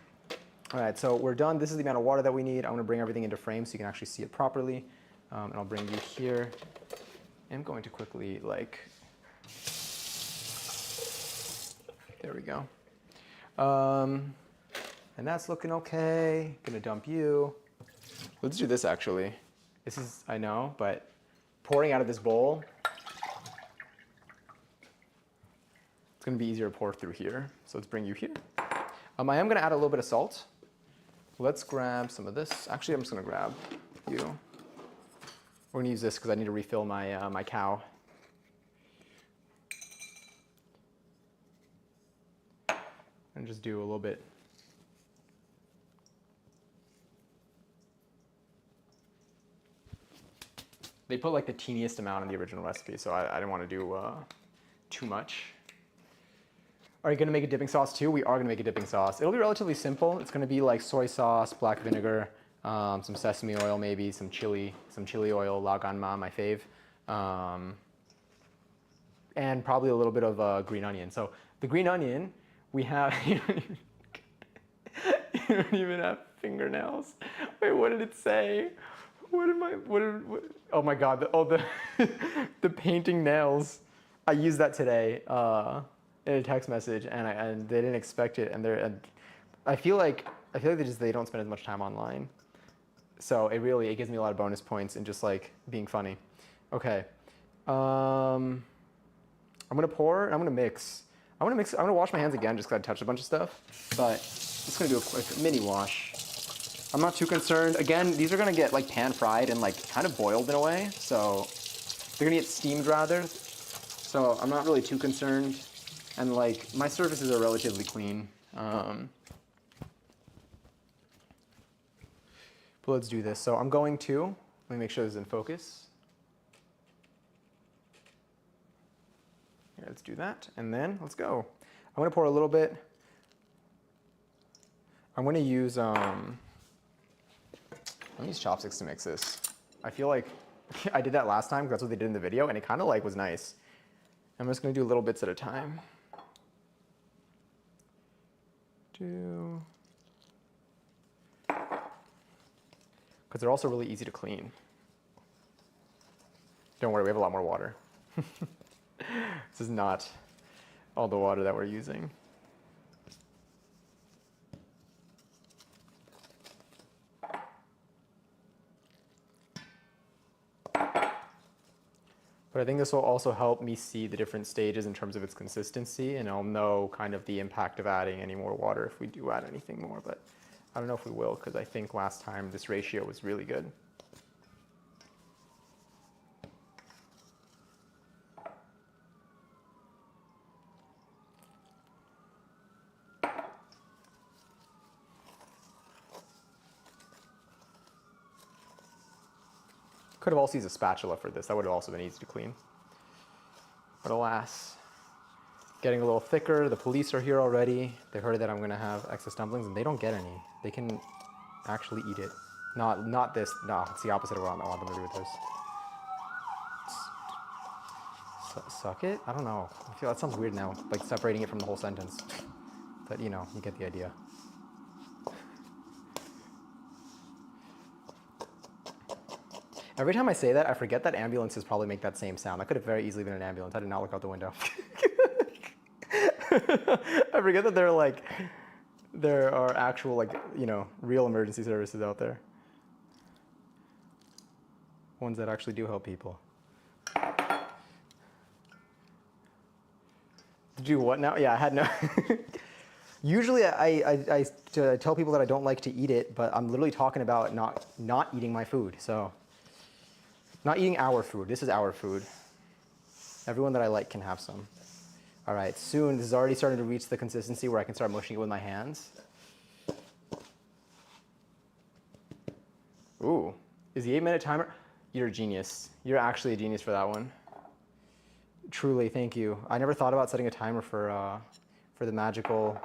All right, so we're done. This is the amount of water that we need. I'm gonna bring everything into frame so you can actually see it properly. And I'll bring you here. I'm going to quickly there we go. And that's looking okay. Gonna dump you. Let's do this actually. This is, I know, but pouring out of this bowl, it's gonna be easier to pour through here. So let's bring you here. I am gonna add a little bit of salt. Let's grab some of this. Actually, I'm just gonna grab you. We're gonna use this because I need to refill my, my cow. And just do a little bit. They put like the teeniest amount in the original recipe, so I didn't want to do too much. Are you gonna make a dipping sauce too? We are gonna make a dipping sauce. It'll be relatively simple. It's gonna be like soy sauce, black vinegar, some sesame oil maybe, some chili oil, laganma, my fave, and probably a little bit of green onion. So the green onion, we have, you don't even have fingernails. Wait, what did it say? Oh my God, the painting nails. I used that today in a text message, and they didn't expect it, and I feel like they don't spend as much time online. So it gives me a lot of bonus points in just like being funny. Okay. I'm gonna pour and I'm gonna mix. I'm gonna wash my hands again just because I touched a bunch of stuff. But I'm just gonna do a quick mini wash. I'm not too concerned. Again, these are gonna get like pan fried and like kind of boiled in a way. So they're gonna get steamed rather. So I'm not really too concerned. And like my surfaces are relatively clean. But let's do this. So I'm going to, let me make sure this is in focus. Here, let's do that. And then let's go. I'm gonna pour a little bit. I'm gonna use chopsticks to mix this. I feel like I did that last time because that's what they did in the video and it kind of like was nice. I'm just gonna do little bits at a time. Because they're also really easy to clean. Don't worry, we have a lot more water. This is not all the water that we're using. But I think this will also help me see the different stages in terms of its consistency, and I'll know kind of the impact of adding any more water if we do add anything more. But I don't know if we will, because I think last time this ratio was really good. Could have also used a spatula for this. That would have also been easy to clean. But alas, getting a little thicker. The police are here already. They heard that I'm gonna have excess dumplings and they don't get any. They can actually eat it. Not this, no, it's the opposite of what I want them to do with this. Suck it? I don't know. I feel that sounds weird now, like separating it from the whole sentence. But you know, you get the idea. Every time I say that, I forget that ambulances probably make that same sound. That could have very easily been an ambulance. I did not look out the window. I forget that there are actual, like, you know, real emergency services out there. Ones that actually do help people. Do what now? Yeah, I had no. Usually I tell people that I don't like to eat it, but I'm literally talking about not eating my food. So, not eating our food. This is our food. Everyone that I like can have some. All right, soon, this is already starting to reach the consistency where I can start mushing it with my hands. Ooh, is the 8-minute timer? You're a genius. You're actually a genius for that one. Truly, thank you. I never thought about setting a timer for the magical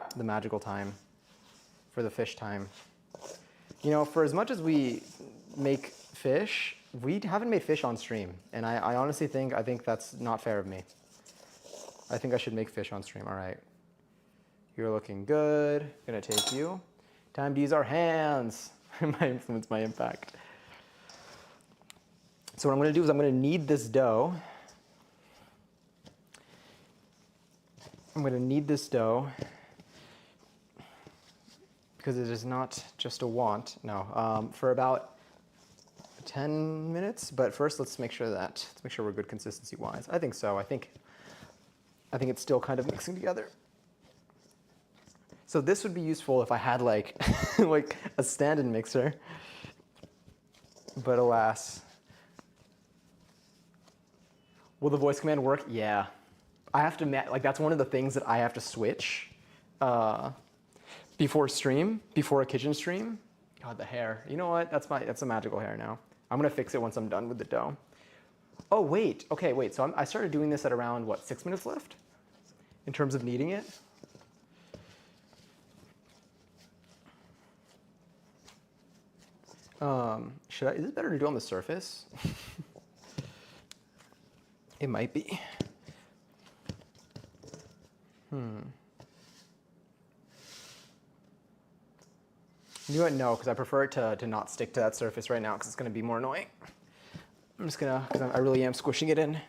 time, for the fish time. You know, for as much as we make fish, we haven't made fish on stream, and I honestly think that's not fair of me. I think I should make fish on stream. All right, you're looking good. Gonna take you. Time to use our hands. My influence, my impact. So what I'm gonna do is I'm gonna knead this dough. I'm gonna knead this dough because it is not just a want. No, for about 10 minutes. But first, let's make sure we're good consistency-wise. I think so. I think it's still kind of mixing together. So this would be useful if I had like like a stand-in mixer. But alas. Will the voice command work? Yeah. I have to, like, that's one of the things that I have to switch before a kitchen stream. God, the hair. You know what? That's a magical hair now. I'm gonna fix it once I'm done with the dough. Oh, wait. Okay, wait. So I started doing this at around, what, 6 minutes left? In terms of kneading it? Is it better to do on the surface? It might be. You know what? No, because I prefer it to not stick to that surface right now because it's going to be more annoying. I'm just going to, because I really am squishing it in.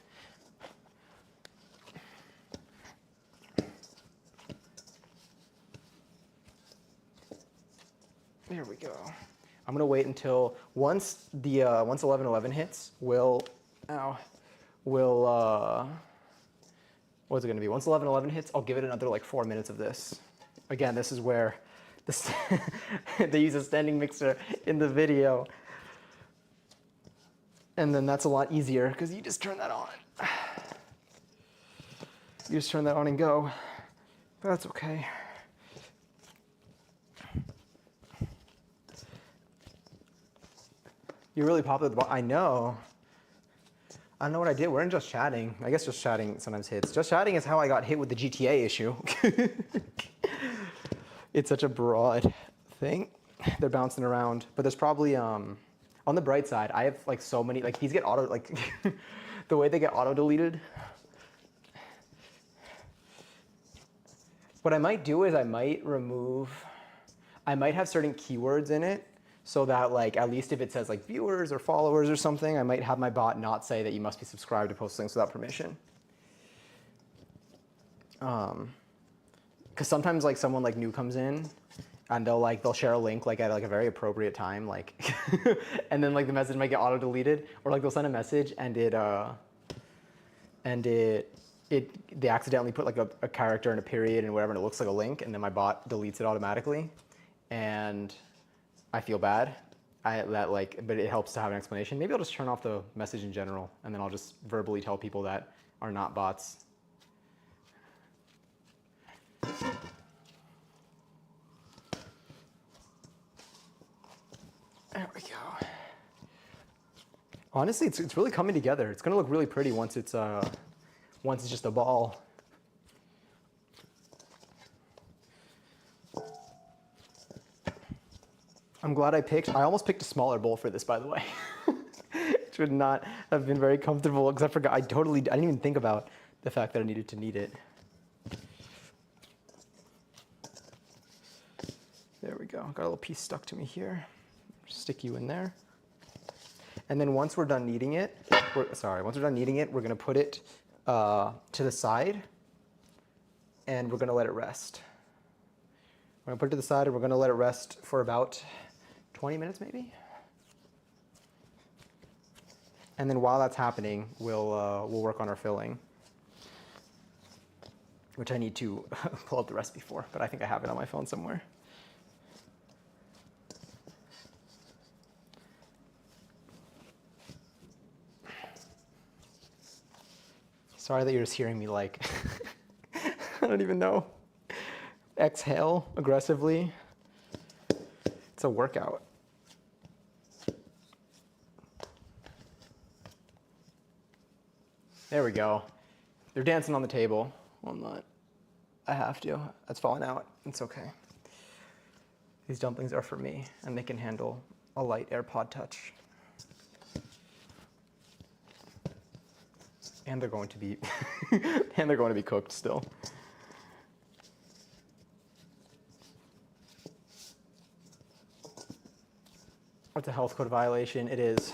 There we go. I'm gonna wait until once 11:11 hits, what's it gonna be? Once 11:11 hits, I'll give it another like 4 minutes of this. Again, this is where this they use a standing mixer in the video, and then that's a lot easier because you just turn that on. You just turn that on and go. But that's okay. You're really popular with the ball. I know. I don't know what I did. We're in Just Chatting. I guess Just Chatting sometimes hits. Just Chatting is how I got hit with the GTA issue. It's such a broad thing. They're bouncing around. But there's probably, on the bright side, I have like so many, like these get auto, like the way they get auto deleted. What I might do is I might have certain keywords in it so that like at least if it says like viewers or followers or something, I might have my bot not say that you must be subscribed to post things without permission. Because sometimes like someone like new comes in and they'll share a link like at like a very appropriate time, like and then like the message might get auto deleted, or like they'll send a message and they accidentally put like a character and a period and whatever, and it looks like a link, and then my bot deletes it automatically, and I feel bad. But it helps to have an explanation. Maybe I'll just turn off the message in general, and then I'll just verbally tell people that are not bots. There we go. Honestly, it's really coming together. It's gonna look really pretty once it's just a ball. I'm glad I almost picked a smaller bowl for this, by the way. Which would not have been very comfortable, because I forgot, I didn't even think about the fact that I needed to knead it. There we go, got a little piece stuck to me here. Stick you in there. And then once we're done kneading it, we're gonna put it to the side, and we're gonna let it rest. We're gonna put it to the side, and we're gonna let it rest for about 20 minutes maybe. And then while that's happening, we'll work on our filling, which I need to pull up the recipe for, but I think I have it on my phone somewhere. Sorry that you're just hearing me like, I don't even know. Exhale aggressively. It's a workout. There we go. They're dancing on the table. Well, I'm not. I have to. That's falling out. It's okay. These dumplings are for me, and they can handle a light AirPod touch. And they're going to be cooked still. It's a health code violation. It is.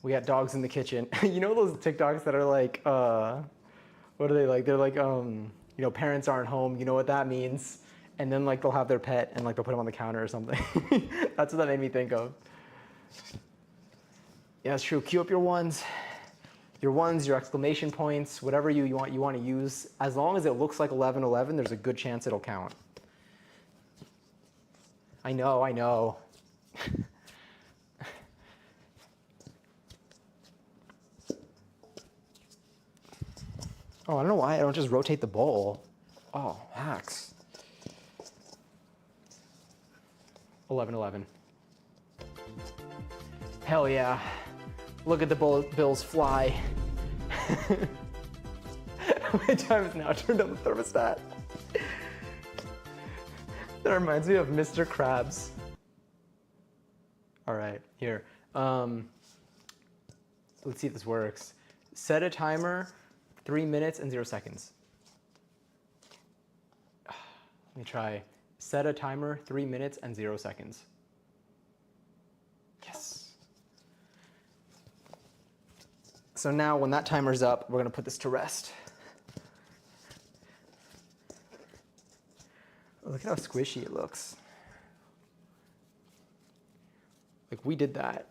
We got dogs in the kitchen. You know those TikToks that are like, what are they like? They're like, parents aren't home. You know what that means? And then like they'll have their pet and like they'll put them on the counter or something. That's what that made me think of. Yeah, it's true. Queue up your ones, your exclamation points, whatever you want to use. As long as it looks like 11:11, there's a good chance it'll count. I know. Oh, I don't know why I don't just rotate the bowl. Oh, Max. 11:11. Hell yeah. Look at the bills fly. My time is now turned on the thermostat. That reminds me of Mr. Krabs. All right, here. Let's see if this works. Set a timer, 3 minutes and 0 seconds. Let me try Set a timer 3 minutes and 0 seconds. Yes. So now when that timer's up, we're gonna put this to rest. Look at how squishy it looks. Like we did that.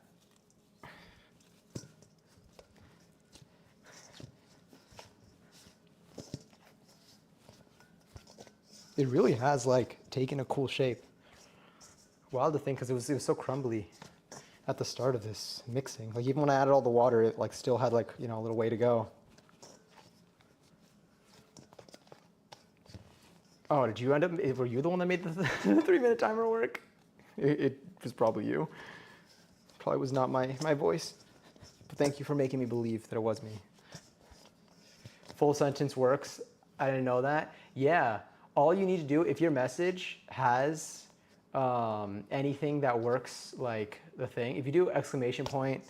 It really has like taken a cool shape. Wild to think because it was so crumbly at the start of this mixing. Like even when I added all the water, it like still had like, you know, a little way to go. Oh, did you end up, were you the one that made the 3 minute timer work? It was probably you. Probably was not my voice. But thank you for making me believe that it was me. Full sentence works. I didn't know that. Yeah. All you need to do, if your message has anything that works like the thing, if you do exclamation point,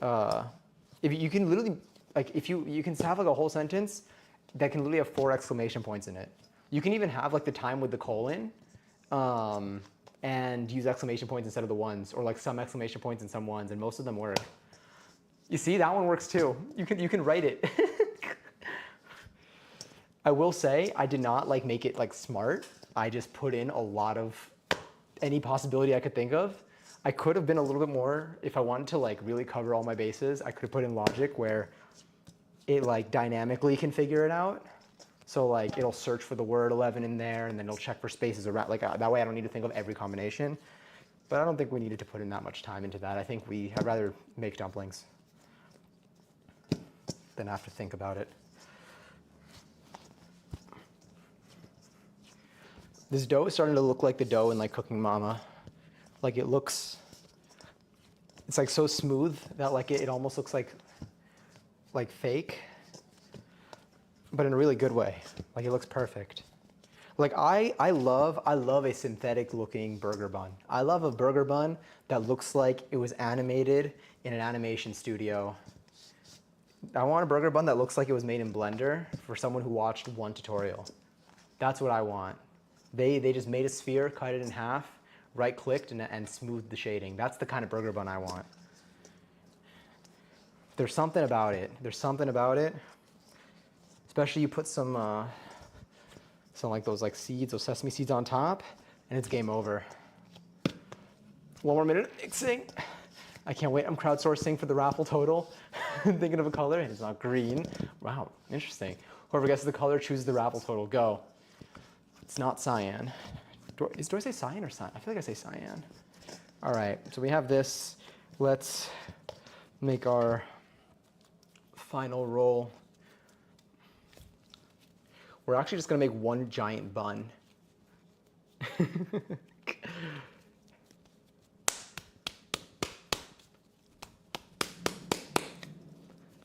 if you can literally, like if you can have like a whole sentence that can literally have 4 exclamation points in it. You can even have like the time with the colon and use exclamation points instead of the ones, or like some exclamation points and some ones, and most of them work. You see, that one works too. You can write it. I will say I did not like make it like smart. I just put in a lot of any possibility I could think of. I could have been a little bit more, if I wanted to like really cover all my bases, I could have put in logic where it like dynamically can figure it out. So like it'll search for the word 11 in there and then it'll check for spaces around, like that way I don't need to think of every combination. But I don't think we needed to put in that much time into that. I think I'd rather make dumplings than have to think about it. This dough is starting to look like the dough in like Cooking Mama. Like it looks, it's like so smooth that like it almost looks like fake, but in a really good way. Like it looks perfect. Like I love a synthetic looking burger bun. I love a burger bun that looks like it was animated in an animation studio. I want a burger bun that looks like it was made in Blender for someone who watched one tutorial. That's what I want. They just made a sphere, cut it in half, right-clicked, and smoothed the shading. That's the kind of burger bun I want. There's something about it. There's something about it. Especially you put some like those like seeds, those sesame seeds on top, and it's game over. 1 more minute of mixing. I can't wait. I'm crowdsourcing for the raffle total. Thinking of a color, and it's not green. Wow, interesting. Whoever guesses the color chooses the raffle total. Go. It's not cyan. Do I say cyan or cyan? I feel like I say cyan. All right, so we have this. Let's make our final roll. We're actually just gonna make one giant bun. I'm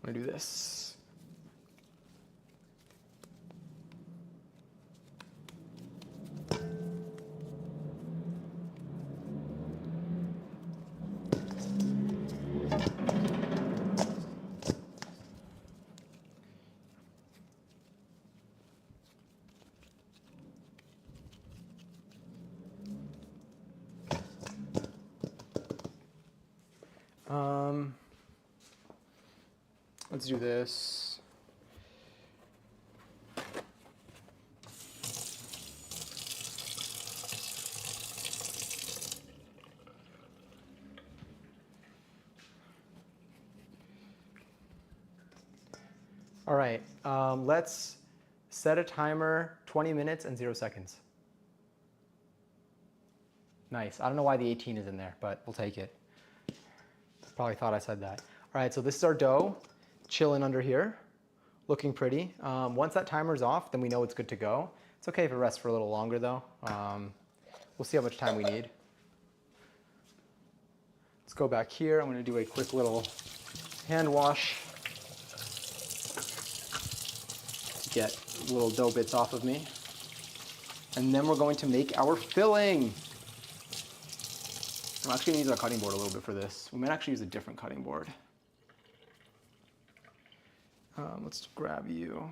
gonna do this. Let's do this. All right, let's set a timer, 20 minutes and 0 seconds. Nice. I don't know why the 18 is in there, but we'll take it. Probably thought I said that. All right, so this is our dough, chilling under here, looking pretty. Once that timer's off, then we know it's good to go. It's okay if it rests for a little longer though. We'll see how much time we need. Let's go back here. I'm gonna do a quick little hand wash to get little dough bits off of me. And then we're going to make our filling. I'm actually gonna use our cutting board a little bit for this. We might actually use a different cutting board. Let's grab you.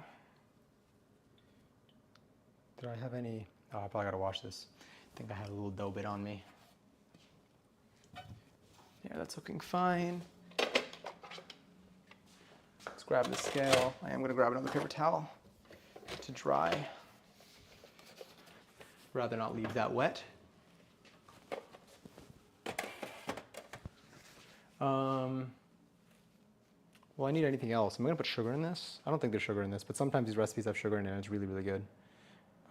Did I have any Oh, I probably gotta wash this. I think I had a little dough bit on me. Yeah, that's looking fine. Let's grab the scale. I am gonna grab another paper towel to dry. Rather not leave that wet. Well, I need anything else. Am I gonna put sugar in this? I don't think there's sugar in this, but sometimes these recipes have sugar in it and it's really, really good.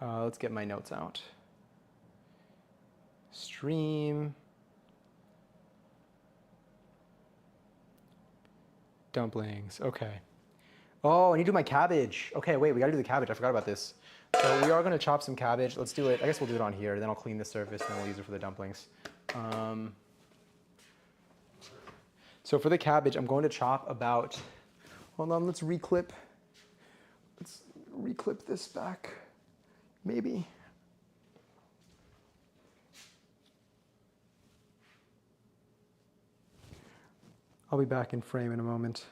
Let's get my notes out. Stream. Dumplings, okay. Oh, I need to do my cabbage. Okay, wait, we gotta do the cabbage. I forgot about this. So we are gonna chop some cabbage. Let's do it. I guess we'll do it on here. Then I'll clean the surface and then we'll use it for the dumplings. So for the cabbage, I'm going to chop about, hold on, let's reclip this back, maybe. I'll be back in frame in a moment.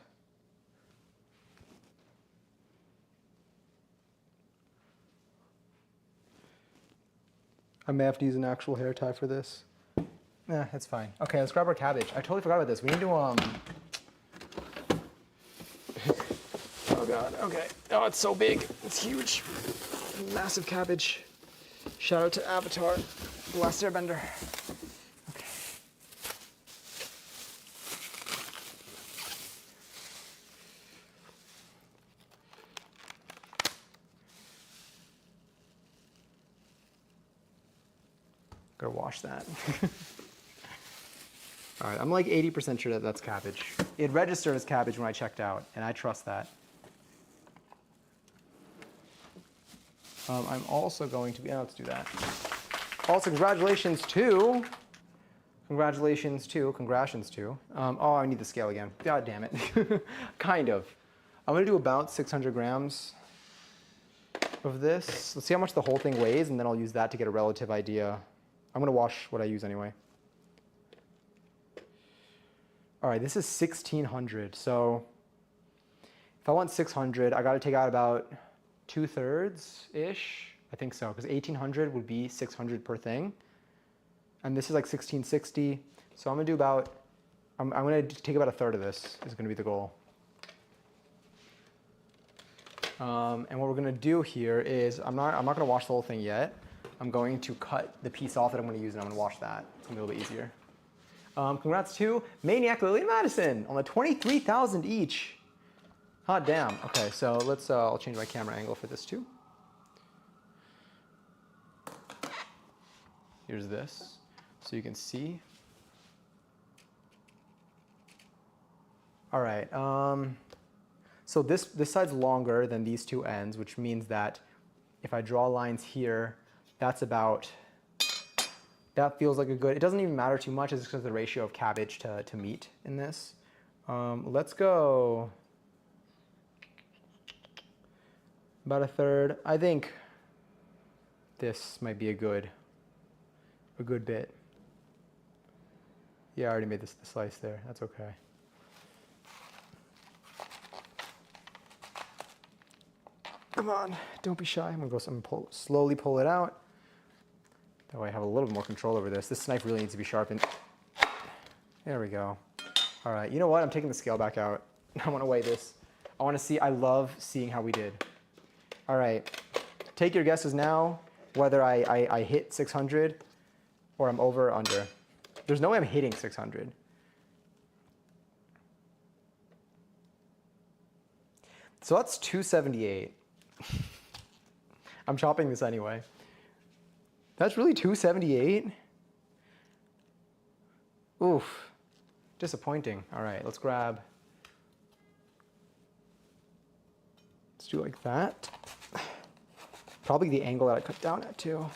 I may have to use an actual hair tie for this. Yeah, it's fine. Okay, let's grab our cabbage. I totally forgot about this. We need to, oh God, okay. Oh, it's so big. It's huge. Massive cabbage. Shout out to Avatar, The Last Airbender. Okay. Gotta wash that. All right, I'm like 80% sure that that's cabbage. It registered as cabbage when I checked out, and I trust that. I'm also going to be, let's do that. Also, congratulations to, oh, I need the scale again. God damn it. Kind of. I'm gonna do about 600 grams of this. Let's see how much the whole thing weighs, and then I'll use that to get a relative idea. I'm gonna wash what I use anyway. All right, this is 1,600. So if I want 600, I gotta take out about 2/3-ish. I think so, because 1,800 would be 600 per thing. And this is like 1,660. So I'm gonna do about, I'm gonna take about 1/3 of this is gonna be the goal. And what we're gonna do here is, I'm not gonna wash the whole thing yet. I'm going to cut the piece off that I'm gonna use and I'm gonna wash that. It's gonna be a little bit easier. Congrats to Maniac, Lily, and Madison on the 23,000 each. Hot damn. Okay, so let's, I'll change my camera angle for this too. Here's this, so you can see. All right, so this side's longer than these two ends, which means that if I draw lines here, that's about, that feels like a good, it doesn't even matter too much, it's because of the ratio of cabbage to meat in this. Let's go about 1/3. I think this might be a good bit. Yeah, I already made the slice there, that's okay. Come on, don't be shy. I'm gonna slowly pull it out. That way I have a little bit more control over this. This knife really needs to be sharpened. There we go. All right, you know what? I'm taking the scale back out. I wanna weigh this. I wanna see, I love seeing how we did. All right, take your guesses now, whether I hit 600 or I'm over or under. There's no way I'm hitting 600. So that's 278. I'm chopping this anyway. That's really 278? Oof, disappointing. All right, let's grab, let's do like that. Probably the angle that I cut down at too.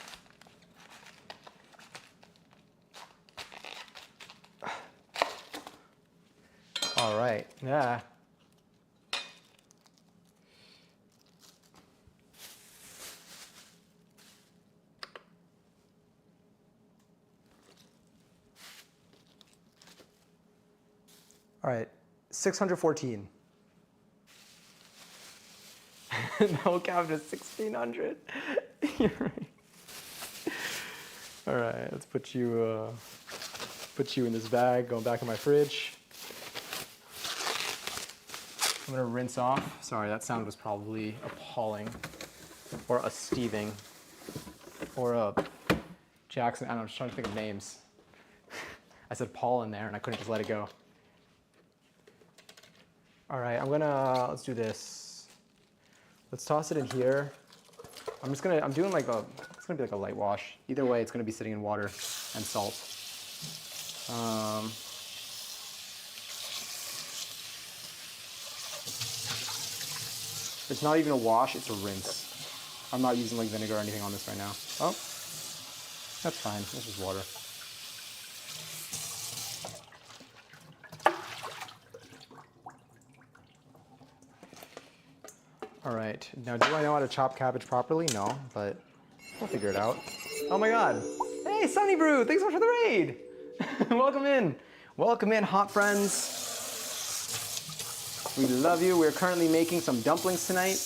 All right, yeah. All right, 614. No, count is 1,600. You're right. All right, let's put you in this bag, going back in my fridge. I'm gonna rinse off. Sorry, that sound was probably appalling. Or a Steving. Or a Jackson. I don't know, I'm just trying to think of names. I said Paul in there and I couldn't just let it go. All right, let's do this. Let's toss it in here. it's gonna be like a light wash. Either way, it's gonna be sitting in water and salt. It's not even a wash, it's a rinse. I'm not using like vinegar or anything on this right now. Oh, that's fine, it's just water. All right, now do I know how to chop cabbage properly? No, but we'll figure it out. Oh my God. Hey, Sunny Brew, thanks so much for the raid. Welcome in. Welcome in, hot friends. We love you. We're currently making some dumplings tonight.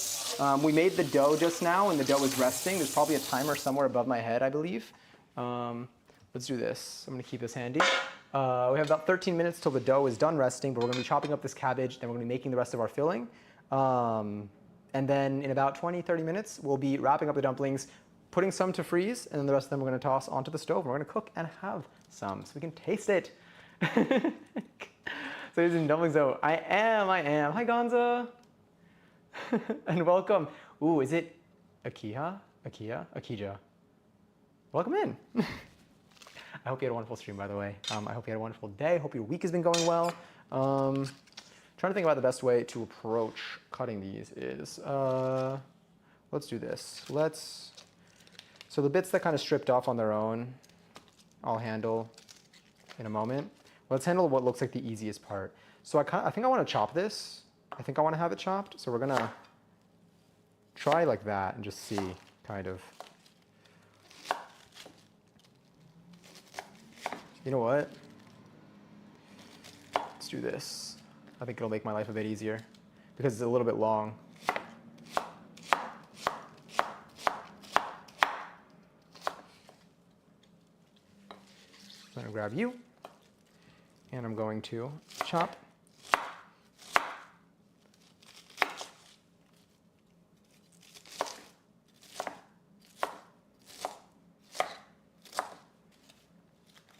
We made the dough just now and the dough is resting. There's probably a timer somewhere above my head, I believe. Let's do this. I'm gonna keep this handy. We have about 13 minutes till the dough is done resting, but we're gonna be chopping up this cabbage, then we're gonna be making the rest of our filling. And then in about 20, 30 minutes, we'll be wrapping up the dumplings, putting some to freeze, and then the rest of them we're gonna toss onto the stove and we're gonna cook and have some so we can taste it. So you're using dumplings though. I am. Hi Gonza. And welcome. Ooh, is it Akija? Welcome in. I hope you had a wonderful stream, by the way. I hope you had a wonderful day. Hope your week has been going well. Trying to think about the best way to approach cutting these is, let's do this. So the bits that kind of stripped off on their own, I'll handle in a moment. Let's handle what looks like the easiest part. So I think I want to chop this. I think I want to have it chopped. So we're gonna try like that and just see, kind of. You know what? Let's do this. I think it'll make my life a bit easier because it's a little bit long. I'm gonna grab you and I'm going to chop.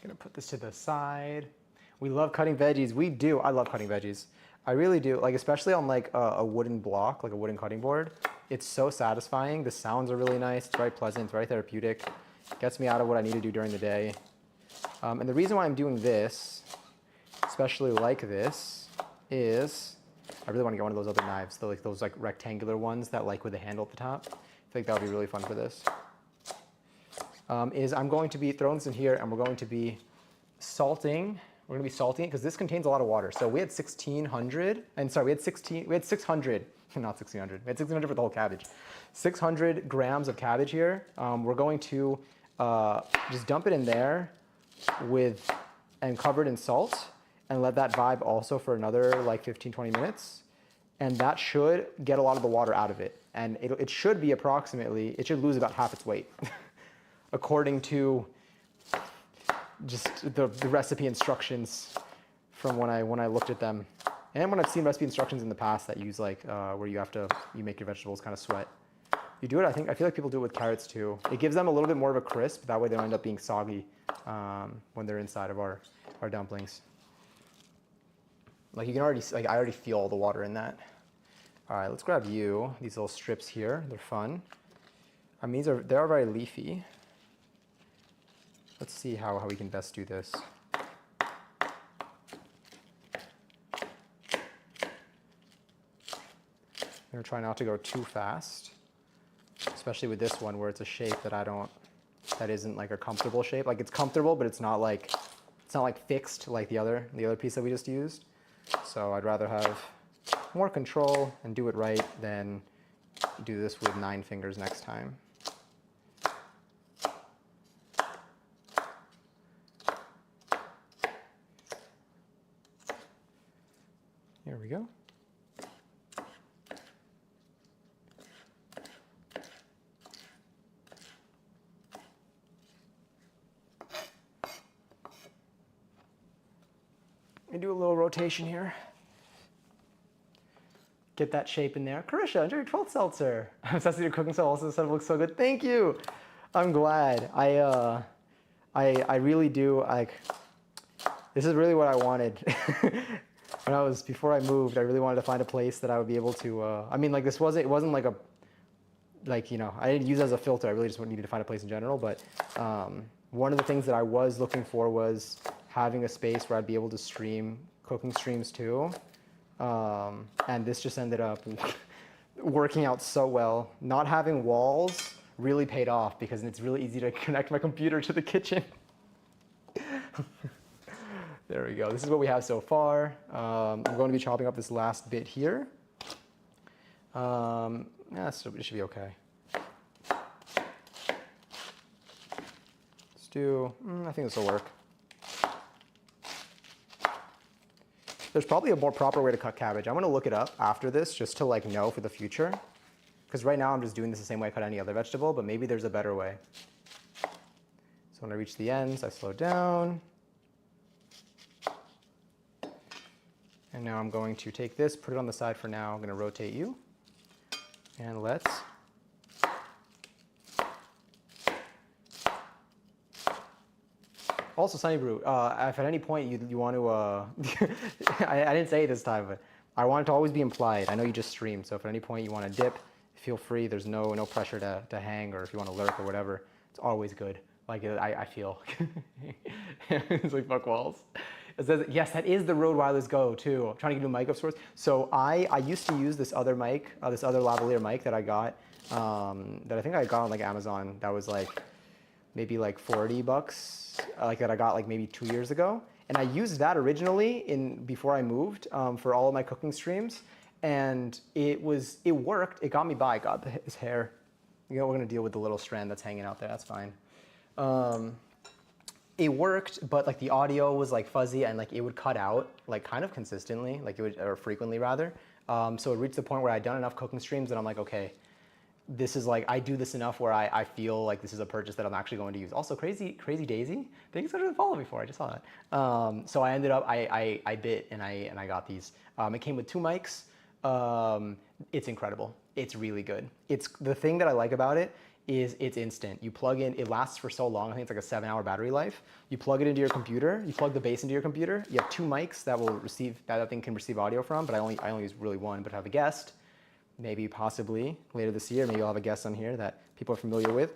Gonna put this to the side. We love cutting veggies. We do. I love cutting veggies. I really do. Like, especially on like a wooden block, like a wooden cutting board. It's so satisfying. The sounds are really nice. It's very pleasant. It's very therapeutic. Gets me out of what I need to do during the day. And the reason why I'm doing this, especially like this, is I really want to get one of those other knives, those rectangular ones that with the handle at the top. I think that would be really fun for this. Is I'm going to be throwing this in here and we're going to be salting. We're going to be salting it because this contains a lot of water. So we had 1,600, and sorry, we had 600, not 1,600. We had 1,600 for the whole cabbage. 600 grams of cabbage here. We're going to just dump it in there and cover it in salt and let that vibe also for another 15, 20 minutes. And that should get a lot of the water out of it. And it should be approximately, it should lose about half its weight according to just the recipe instructions from when I looked at them. And when I've seen recipe instructions in the past that use where you make your vegetables kind of sweat. You do it, I feel like people do it with carrots too. It gives them a little bit more of a crisp, that way they don't end up being soggy when they're inside of our dumplings. You can already, I already feel all the water in that. All right, let's grab you, these little strips here, they're fun. I mean, they are very leafy. Let's see how we can best do this. I'm gonna try not to go too fast, especially with this one where it's a shape that isn't a comfortable shape. It's comfortable, but it's not fixed like the other piece that we just used. So I'd rather have more control and do it right than do this with 9 fingers next time. Here we go. rotation here. Get that shape in there. Carisha, enjoy your 12th seltzer. I'm obsessed with your cooking style. Also, the stuff looks so good. Thank you. I'm glad. I really do like. This is really what I wanted. Before I moved, I really wanted to find a place that I would be able to. I mean, like it wasn't like I didn't use it as a filter. I really just needed to find a place in general. But one of the things that I was looking for was having a space where I'd be able to stream cooking streams too. And this just ended up working out so well. Not having walls really paid off because it's really easy to connect my computer to the kitchen. There we go. This is what we have so far. I'm going to be chopping up this last bit here. Yeah, so it should be okay. Let's do, I think this will work. There's probably a more proper way to cut cabbage. I'm going to look it up after this just to like know for the future. Because right now I'm just doing this the same way I cut any other vegetable, but maybe there's a better way. So when I reach the ends, I slow down. And now I'm going to take this, put it on the side for now. I'm going to rotate you. And let's. Also, Sunny Brew, if at any point you want to, I didn't say it this time, but I want it to always be implied. I know you just streamed, so if at any point you want to dip, feel free. There's no pressure to hang, or if you want to lurk or whatever, it's always good. Like I feel. It's like fuck walls. It says, yes, that is the Rode Wireless Go too. I'm trying to get a new mic of sorts. So I used to use this other mic, this other lavalier mic that I got, that I think I got on like Amazon. That was like maybe like $40, like that I got like maybe 2 years ago. And I used that originally before I moved for all of my cooking streams, and it worked. It got me by. God, his hair. You know, we're gonna deal with the little strand that's hanging out there. That's fine. It worked, but like the audio was like fuzzy and like it would cut out like kind of consistently, like it would, or frequently rather. So it reached the point where I'd done enough cooking streams that I'm like, okay, this is like, I do this enough where I feel like this is a purchase that I'm actually going to use. Also, Crazy Daisy, thanks for the follow before, I just saw that. So I ended up, I bit and I got these. It came with 2 mics. It's incredible. It's really good. It's the thing that I like about it is it's instant. You plug in, it lasts for so long. I think it's like a 7-hour battery life. You plug it into your computer, you plug the base into your computer. You have 2 mics that will receive, that thing can receive audio from, but I only use really one, but I have a guest, maybe possibly later this year, maybe I'll have a guest on here that people are familiar with.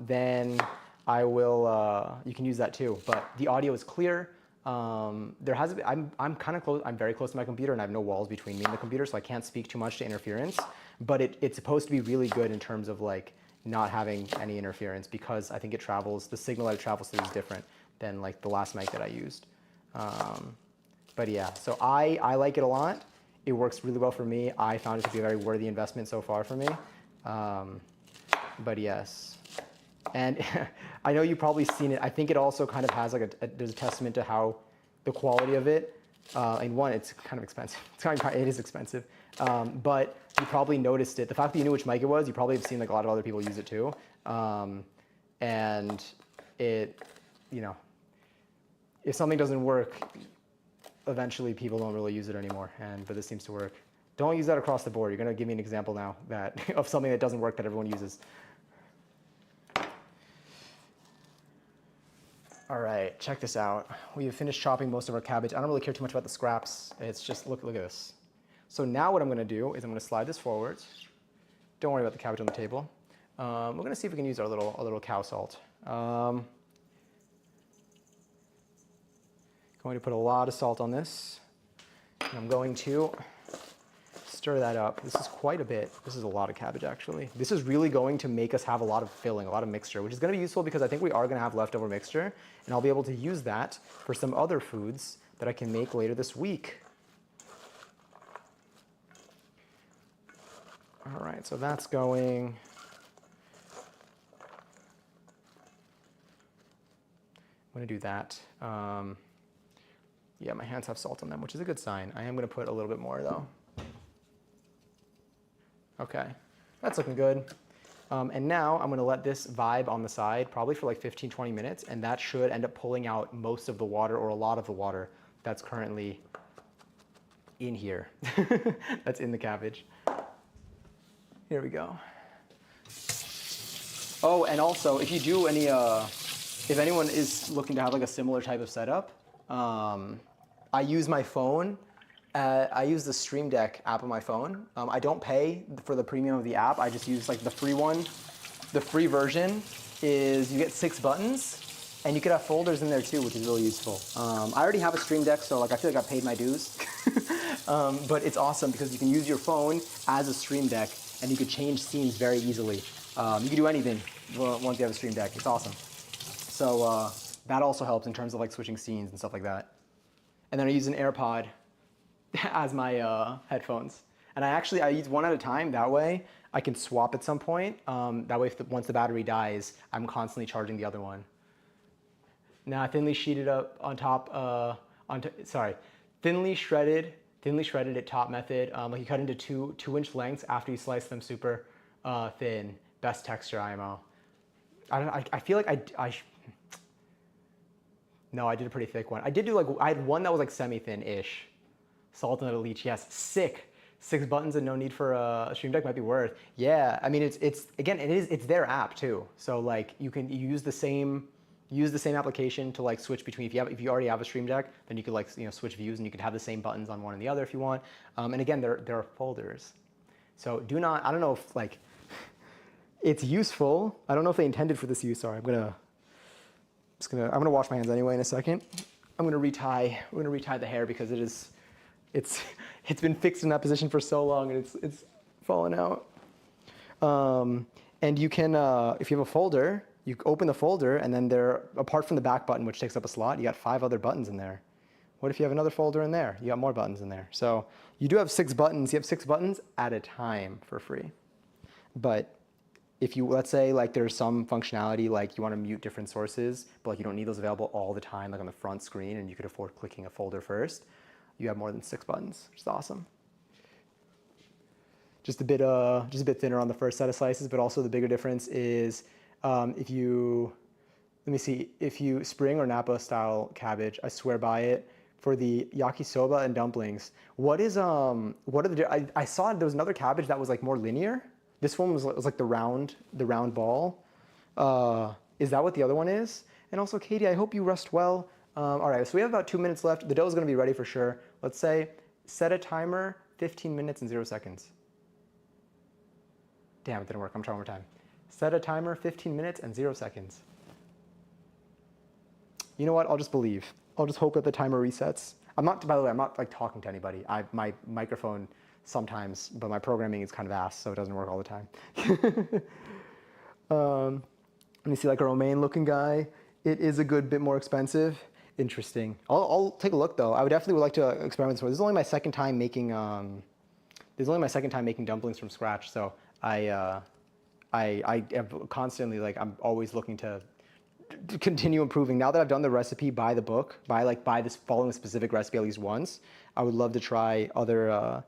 Then I will, you can use that too, but the audio is clear. I'm kind of close, I'm very close to my computer and I have no walls between me and the computer, so I can't speak too much to interference, but it's supposed to be really good in terms of like not having any interference, because I think it travels, the signal that it travels through is different than like the last mic that I used. But yeah, so I like it a lot. It works really well for me. I found it to be a very worthy investment so far for me. But yes. And I know you've probably seen it. I think it also kind of has like there's a testament to how the quality of it, and one, it's kind of expensive. It is expensive. But you probably noticed it. The fact that you knew which mic it was, you probably have seen like a lot of other people use it too. And it, you know, if something doesn't work, eventually people don't really use it anymore. But this seems to work. Don't use that across the board. You're going to give me an example now of something that doesn't work that everyone uses. All right, check this out. We have finished chopping most of our cabbage. I don't really care too much about the scraps. It's just, look at this. So now what I'm gonna do is I'm gonna slide this forwards. Don't worry about the cabbage on the table. We're gonna see if we can use our little cow salt. Going to put a lot of salt on this. And I'm going to stir that up. This is quite a bit. This is a lot of cabbage, actually. This is really going to make us have a lot of filling, a lot of mixture, which is going to be useful because I think we are going to have leftover mixture, and I'll be able to use that for some other foods that I can make later this week. All right, so that's going. I'm going to do that. Yeah, my hands have salt on them, which is a good sign. I am going to put a little bit more, though. Okay, that's looking good. And now I'm gonna let this vibe on the side, probably for like 15-20 minutes, and that should end up pulling out most of the water, or a lot of the water that's currently in here. That's in the cabbage. Here we go. Oh, and also, if you do any, if anyone is looking to have like a similar type of setup, I use my phone. I use the Stream Deck app on my phone. I don't pay for the premium of the app. I just use like the free one. The free version is you get 6 buttons, and you could have folders in there too, which is really useful. I already have a Stream Deck, so like I feel like I paid my dues. But it's awesome because you can use your phone as a Stream Deck, and you could change scenes very easily. You can do anything once you have a Stream Deck. It's awesome. So that also helps in terms of like switching scenes and stuff like that. And then I use an AirPod as my headphones. And I use one at a time. That way I can swap at some point. That way once the battery dies, I'm constantly charging the other one. Now thinly sheeted up on top, thinly shredded at top method. Like you cut into 2-inch lengths after you slice them super thin. Best texture IMO. I feel like no, I did a pretty thick one. I did do like, I had one that was like semi-thin-ish. Salt and a leech, yes, sick. 6 buttons and no need for a Stream Deck might be worth. Yeah, I mean, it's their app too. So like you use the same application to like switch between, if you already have a Stream Deck, then you could like, switch views and you could have the same buttons on one and the other if you want. And again, there are folders. So I don't know if like, it's useful. I don't know if they intended for this use. Sorry, I'm gonna wash my hands anyway in a second. We're gonna retie the hair because it's been fixed in that position for so long and it's fallen out. And you can, if you have a folder, you open the folder and then apart from the back button, which takes up a slot, you got 5 other buttons in there. What if you have another folder in there? You got more buttons in there. So you do have 6 buttons. You have 6 buttons at a time for free. But if you, let's say like there's some functionality like you want to mute different sources, but like you don't need those available all the time, like on the front screen, and you could afford clicking a folder first, you have more than 6 buttons, which is awesome. Just a bit thinner on the first set of slices, but also the bigger difference is if you spring or Napa style cabbage, I swear by it, for the yakisoba and dumplings. I saw there was another cabbage that was like more linear. This one was like the round ball. Is that what the other one is? And also, Katie, I hope you rest well. All right, so we have about 2 minutes left. The dough is going to be ready for sure. Let's say set a timer, 15 minutes and 0 seconds. Damn, it didn't work. I'm trying one more time. Set a timer, 15 minutes and 0 seconds. You know what? I'll just believe. I'll just hope that the timer resets. By the way, I'm not like talking to anybody. My microphone sometimes, but my programming is kind of ass, so it doesn't work all the time. Let me see, like a romaine looking guy. It is a good bit more expensive. Interesting. I'll take a look though. I would definitely like to experiment with this. This is only my second time making dumplings from scratch. So I have constantly like, I'm always looking to continue improving. Now that I've done the recipe by the book, by this following a specific recipe at least once, I would love to try other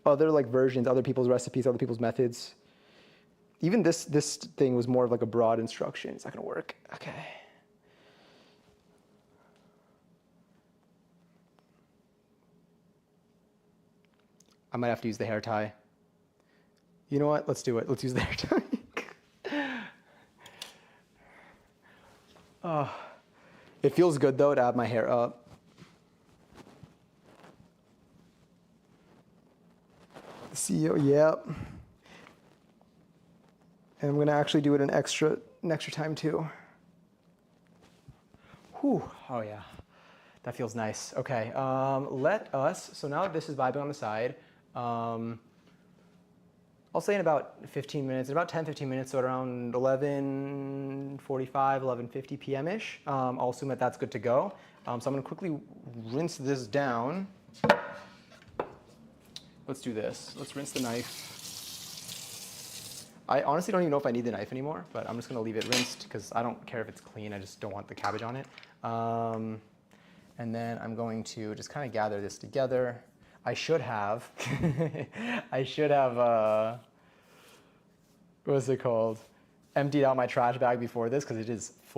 like versions, other people's recipes, other people's methods. Even this thing was more of like a broad instruction. It's not gonna work. Okay. I might have to use the hair tie. You know what? Let's do it. Let's use the hair tie. It feels good though to have my hair up. CEO, yep. And I'm gonna actually do it an extra time too. Whew, oh yeah, that feels nice. Okay, so now that this is vibing on the side, I'll say in about 15 minutes, in about 10-15 minutes, so around 11:45, 11:50 p.m.-ish, I'll assume that that's good to go. So I'm gonna quickly rinse this down. Let's do this. Let's rinse the knife. I honestly don't even know if I need the knife anymore, but I'm just gonna leave it rinsed because I don't care if it's clean, I just don't want the cabbage on it. And then I'm going to just kind of gather this together. I should have, what's it called? Emptied out my trash bag before this because it is full.